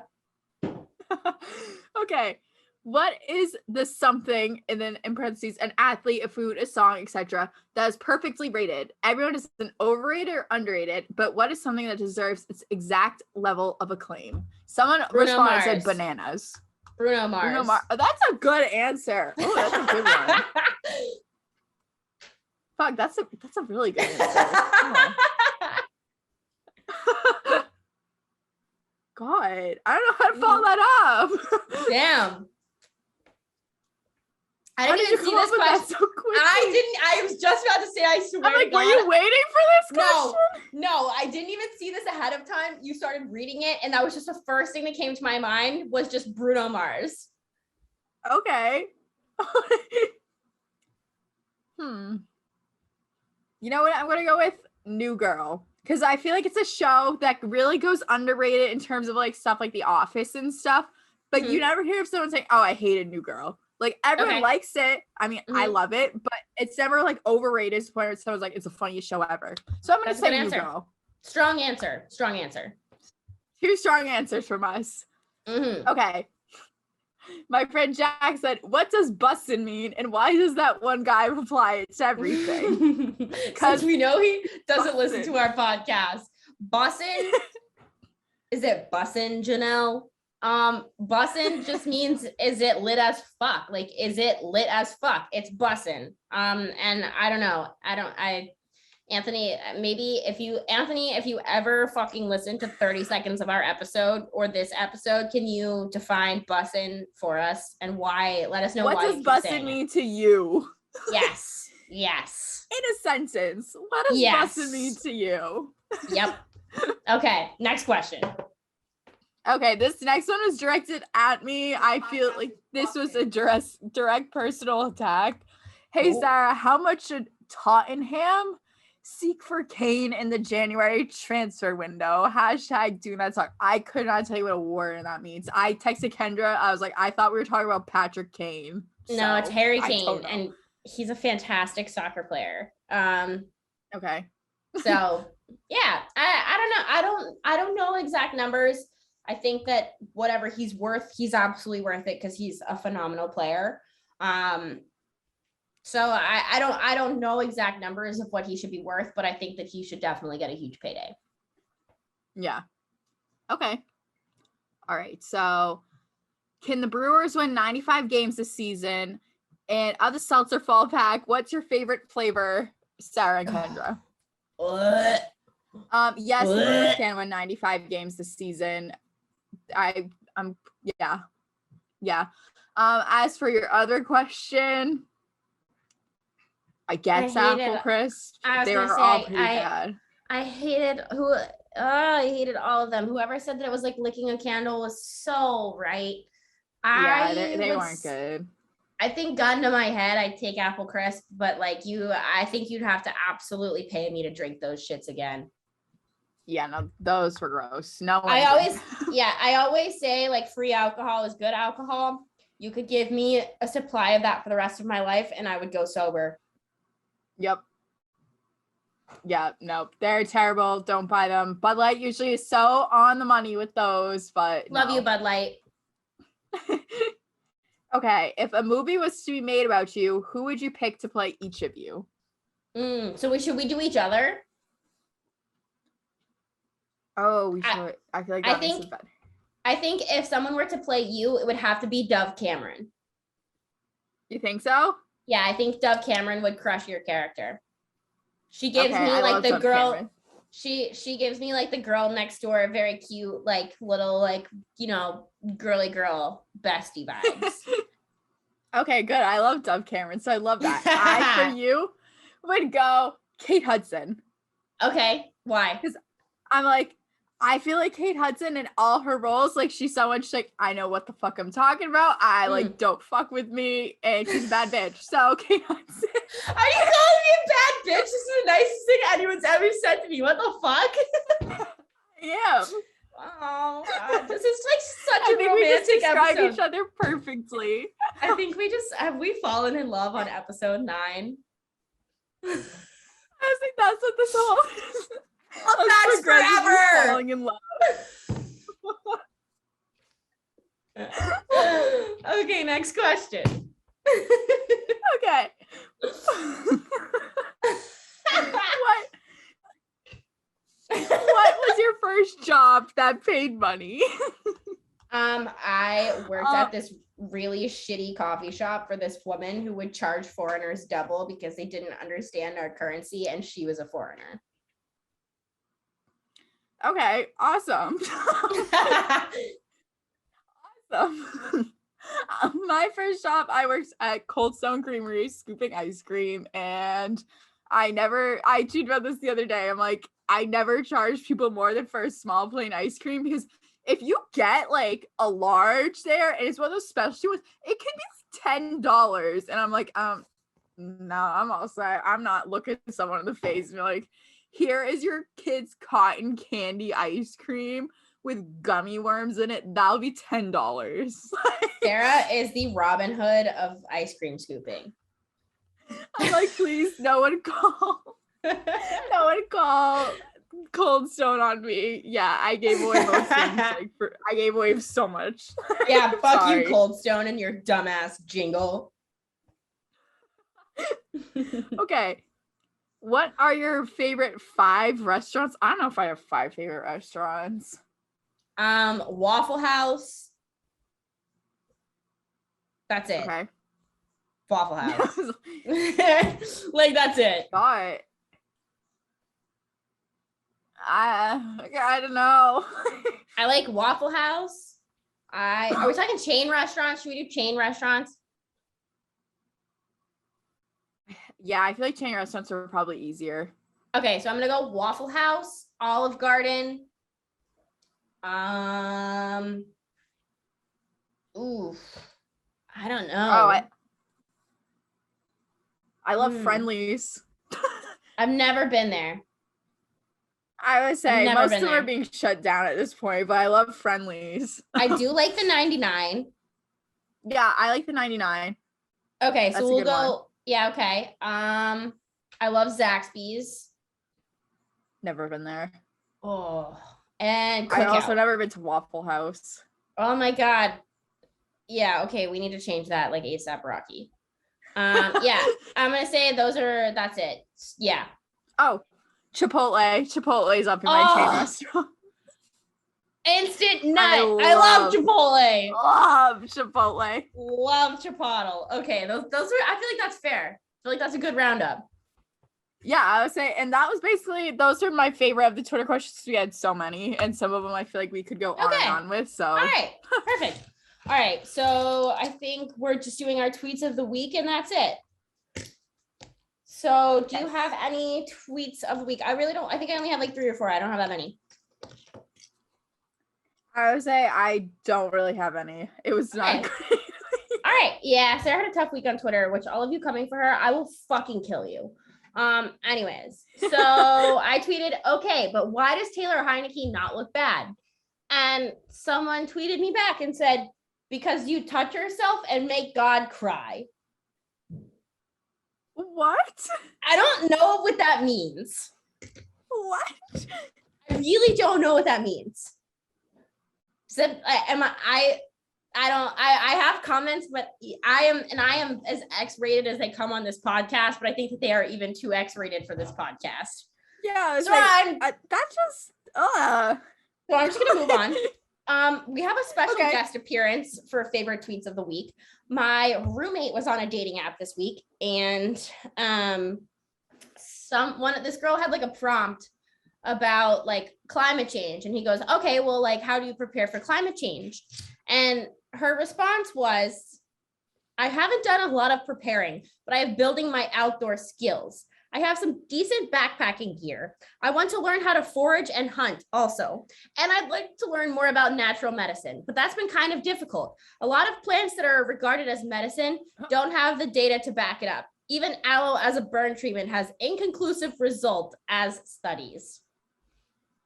Okay. What is the something, and then in parentheses, an athlete, a food, a song, etc., that is perfectly rated? Everyone is an overrated or underrated, but what is something that deserves its exact level of acclaim? Someone responded and said bananas. Bruno Mars. Oh, that's a good answer. Oh, that's a good one. Fuck, that's a really good answer. Oh. God, I don't know how to follow that up. Damn. I didn't even see this question. So I was just about to say, I swear I'm like, to God. Were you waiting for this question? No, I didn't even see this ahead of time. You started reading it, and that was just the first thing that came to my mind was just Bruno Mars. Okay. You know what I'm going to go with? New Girl, because I feel like it's a show that really goes underrated in terms of like stuff like The Office and stuff. But you never hear of someone saying, "Oh, I hated New Girl." Like everyone likes it. I mean, I love it, but it's never like overrated to the point where someone's like, "It's the funniest show ever." So I'm gonna say New Girl. Strong answer. Strong answer. 2 strong answers from us. Okay. My friend Jack said, "What does bussin' mean? And why does that one guy reply it's everything?" Because we know he doesn't listen to our podcast. Bussin', is it bussin', Janelle? Bussin' just means, is it lit as fuck? Like, is it lit as fuck? It's bussin'. And I don't know. Anthony, maybe if you ever fucking listen to 30 seconds of our episode or this episode, can you define bussin' for us and why? Let us know what why. Does bussin' mean to you? Yes. Yes. In a sentence, what does bussin' mean to you? Yep. Okay, next question. Okay, this next one was directed at me. I feel like this was a direct personal attack. Hey, Sarah, how much should Tottenham seek for Kane in the January transfer window? # do not talk. I could not tell you what a word that means. I texted Kendra. I was like, I thought we were talking about Patrick Kane. No, it's Harry Kane, and he's a fantastic soccer player. Okay. So yeah, I don't know exact numbers. I think that whatever he's worth, he's absolutely worth it because he's a phenomenal player. So I don't know exact numbers of what he should be worth, but I think that he should definitely get a huge payday. Yeah. Okay. All right. So can the Brewers win 95 games this season? And of the seltzer fall pack, what's your favorite flavor, Sarah and Kendra? Yes, the Brewers can win 95 games this season. Yeah. As for your other question, I guess Apple Crisp. They were all pretty bad. I hated I hated all of them. Whoever said that it was like licking a candle was so right. They weren't good. I think gun to my head, I'd take Apple Crisp, but like I think you'd have to absolutely pay me to drink those shits again. Yeah, no, those were gross. No, I always say like free alcohol is good alcohol. You could give me a supply of that for the rest of my life and I would go sober. Yep. Yeah, no, they're terrible. Don't buy them. Bud Light usually is so on the money with those, but love you, Bud Light. Okay, if a movie was to be made about you, who would you pick to play each of you? So should we do each other? Oh, we should. I feel like that makes it better. I think if someone were to play you, it would have to be Dove Cameron. You think so? Yeah, I think Dove Cameron would crush your character. She gives me like the girl. Cameron. She gives me like the girl next door, very cute, like little, like, you know, girly girl bestie vibes. Okay, good. I love Dove Cameron, so I love that. I, for you, would go Kate Hudson. Okay, why? Because I'm like, I feel like Kate Hudson in all her roles, like she's so much like, I know what the fuck I'm talking about. I like don't fuck with me, and she's a bad bitch. So Kate Hudson. Are you calling me a bad bitch? This is the nicest thing anyone's ever said to me. What the fuck? Yeah. Oh God, this is like such a romantic episode. We describe each other perfectly. I think have we fallen in love on episode 9? I think that's what this whole is. That's forever. Falling in love. Okay, next question. Okay. What was your first job that paid money? I worked at this really shitty coffee shop for this woman who would charge foreigners double because they didn't understand our currency and she was a foreigner. Okay, awesome. Awesome. My first job, I worked at Cold Stone Creamery scooping ice cream, and I tweeted about this the other day. I'm like, I never charge people more than for a small plain ice cream, because if you get like a large there and it's one of those specialty ones, it can be like $10. And I'm like, no, I'm all set. I'm not looking at someone in the face and be like, here is your kid's cotton candy ice cream with gummy worms in it. That'll be $10. Sarah is the Robin Hood of ice cream scooping. I'm like, please, no one call Cold Stone on me. Yeah, I gave away most things. I gave away so much. Yeah, fuck you, Cold Stone, and your dumbass jingle. Okay. What are your favorite 5 restaurants? I don't know if I have 5 favorite restaurants. Waffle House. That's it. Okay. Waffle House. Like, that's it. But I don't know. I like Waffle House. Are we talking chain restaurants? Should we do chain restaurants? Yeah, I feel like chain restaurants are probably easier. Okay, so I'm gonna go Waffle House, Olive Garden. Ooh, I don't know. Oh, I love Friendly's. I've never been there. I would say most of them are being shut down at this point, but I love Friendly's. I do like the 99. Yeah, I like the 99. Okay, so we'll go. One. Yeah, okay. I love Zaxby's. Never been there. Oh, and Cookout. I also never been to Waffle House. Oh my God. Yeah, okay, we need to change that like ASAP Rocky. Yeah, I'm gonna say that's it. Yeah. Oh, Chipotle's up in my chain restaurant. Instant nut. I love Chipotle. Love Chipotle. Love Chipotle. Okay, those are, I feel like that's fair. I feel like that's a good roundup. Yeah, I would say, and that was basically, those are my favorite of the Twitter questions. We had so many, and some of them I feel like we could go on and on with. So, all right, perfect. All right, so I think we're just doing our tweets of the week, and that's it. So, do you have any tweets of the week? I really don't. I think I only have like 3 or 4. I don't have that many. I would say I don't really have any. It was not great. All right, yeah, Sarah had a tough week on Twitter, which all of you coming for her, I will fucking kill you. Anyways, so I tweeted, okay, but why does Taylor Heineke not look bad? And someone tweeted me back and said, because you touch yourself and make God cry. What? I don't know what that means. What? I really don't know what that means. So, I have comments, but I am as X-rated as they come on this podcast, but I think that they are even too X-rated for this podcast. Yeah, so I'm just gonna move on. We have a special guest appearance for favorite tweets of the week. My roommate was on a dating app this week, and this girl had like a prompt about like climate change, and he goes, okay, well, like, how do you prepare for climate change? And her response was, I haven't done a lot of preparing, but I am building my outdoor skills. I have some decent backpacking gear. I want to learn how to forage and hunt also. And I'd like to learn more about natural medicine, but that's been kind of difficult. A lot of plants that are regarded as medicine don't have the data to back it up. Even aloe as a burn treatment has inconclusive results as studies.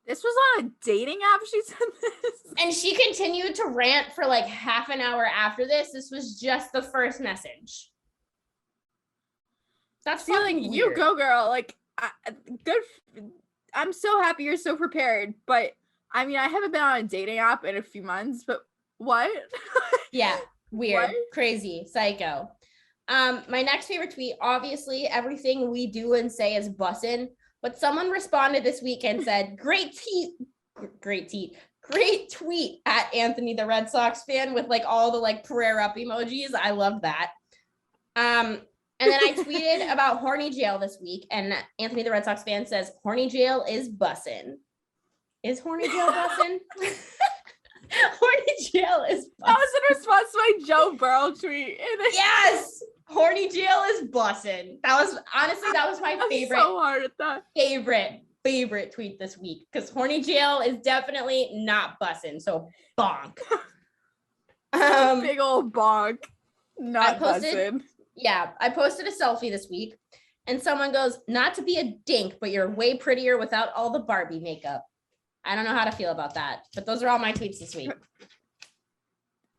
This was on a dating app, she said this. And she continued to rant for like half an hour after this. This was just the first message. That's feeling weird. You go, girl. Like, good. I'm so happy you're so prepared. But I mean, I haven't been on a dating app in a few months. But what? Yeah, weird, what? Crazy, psycho. My next favorite tweet. Obviously, everything we do and say is bussin'. But someone responded this week and said, great tweet at Anthony the Red Sox fan with like all the like prayer up emojis. I love that. And then I tweeted about horny jail this week, and Anthony the Red Sox fan says horny jail is bussin'. Is horny jail bussin'? Horny jail is bussin'. That was in response to my Joe Burrow tweet. Yes. Horny jail is bussin'. That was my favorite. So hard at that. Favorite tweet this week, because horny jail is definitely not bussin'. So bonk. Big old bonk. Not bussin'. Yeah, I posted a selfie this week, And someone goes, not to be a dink, but you're way prettier without all the Barbie makeup. I don't know how to feel about that, but those are all my tweets this week.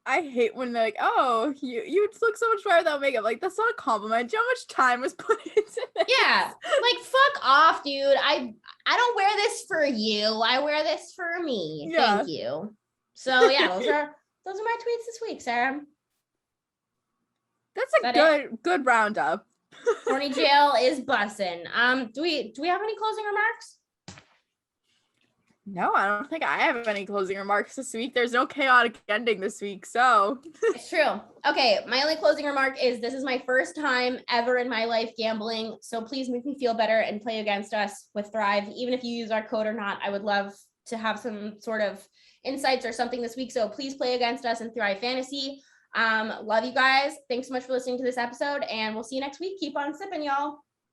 I hate when they're like, oh, you look so much better without makeup. Like, that's not a compliment. Do you know how much time was put into this? Yeah, like fuck off, dude. I don't wear this for you. I wear this for me. Yeah. Thank you. So yeah, those are my tweets this week, Sarah. That's a good roundup. Horny jail is bussin'. Do we have any closing remarks? No, I don't think I have any closing remarks this week. There's no chaotic ending this week, so. It's true. Okay, my only closing remark is this is my first time ever in my life gambling, so please make me feel better and play against us with Thrive. Even if you use our code or not, I would love to have some sort of insights or something this week, so please play against us in Thrive Fantasy. Love you guys. Thanks so much for listening to this episode, and we'll see you next week. Keep on sipping, y'all.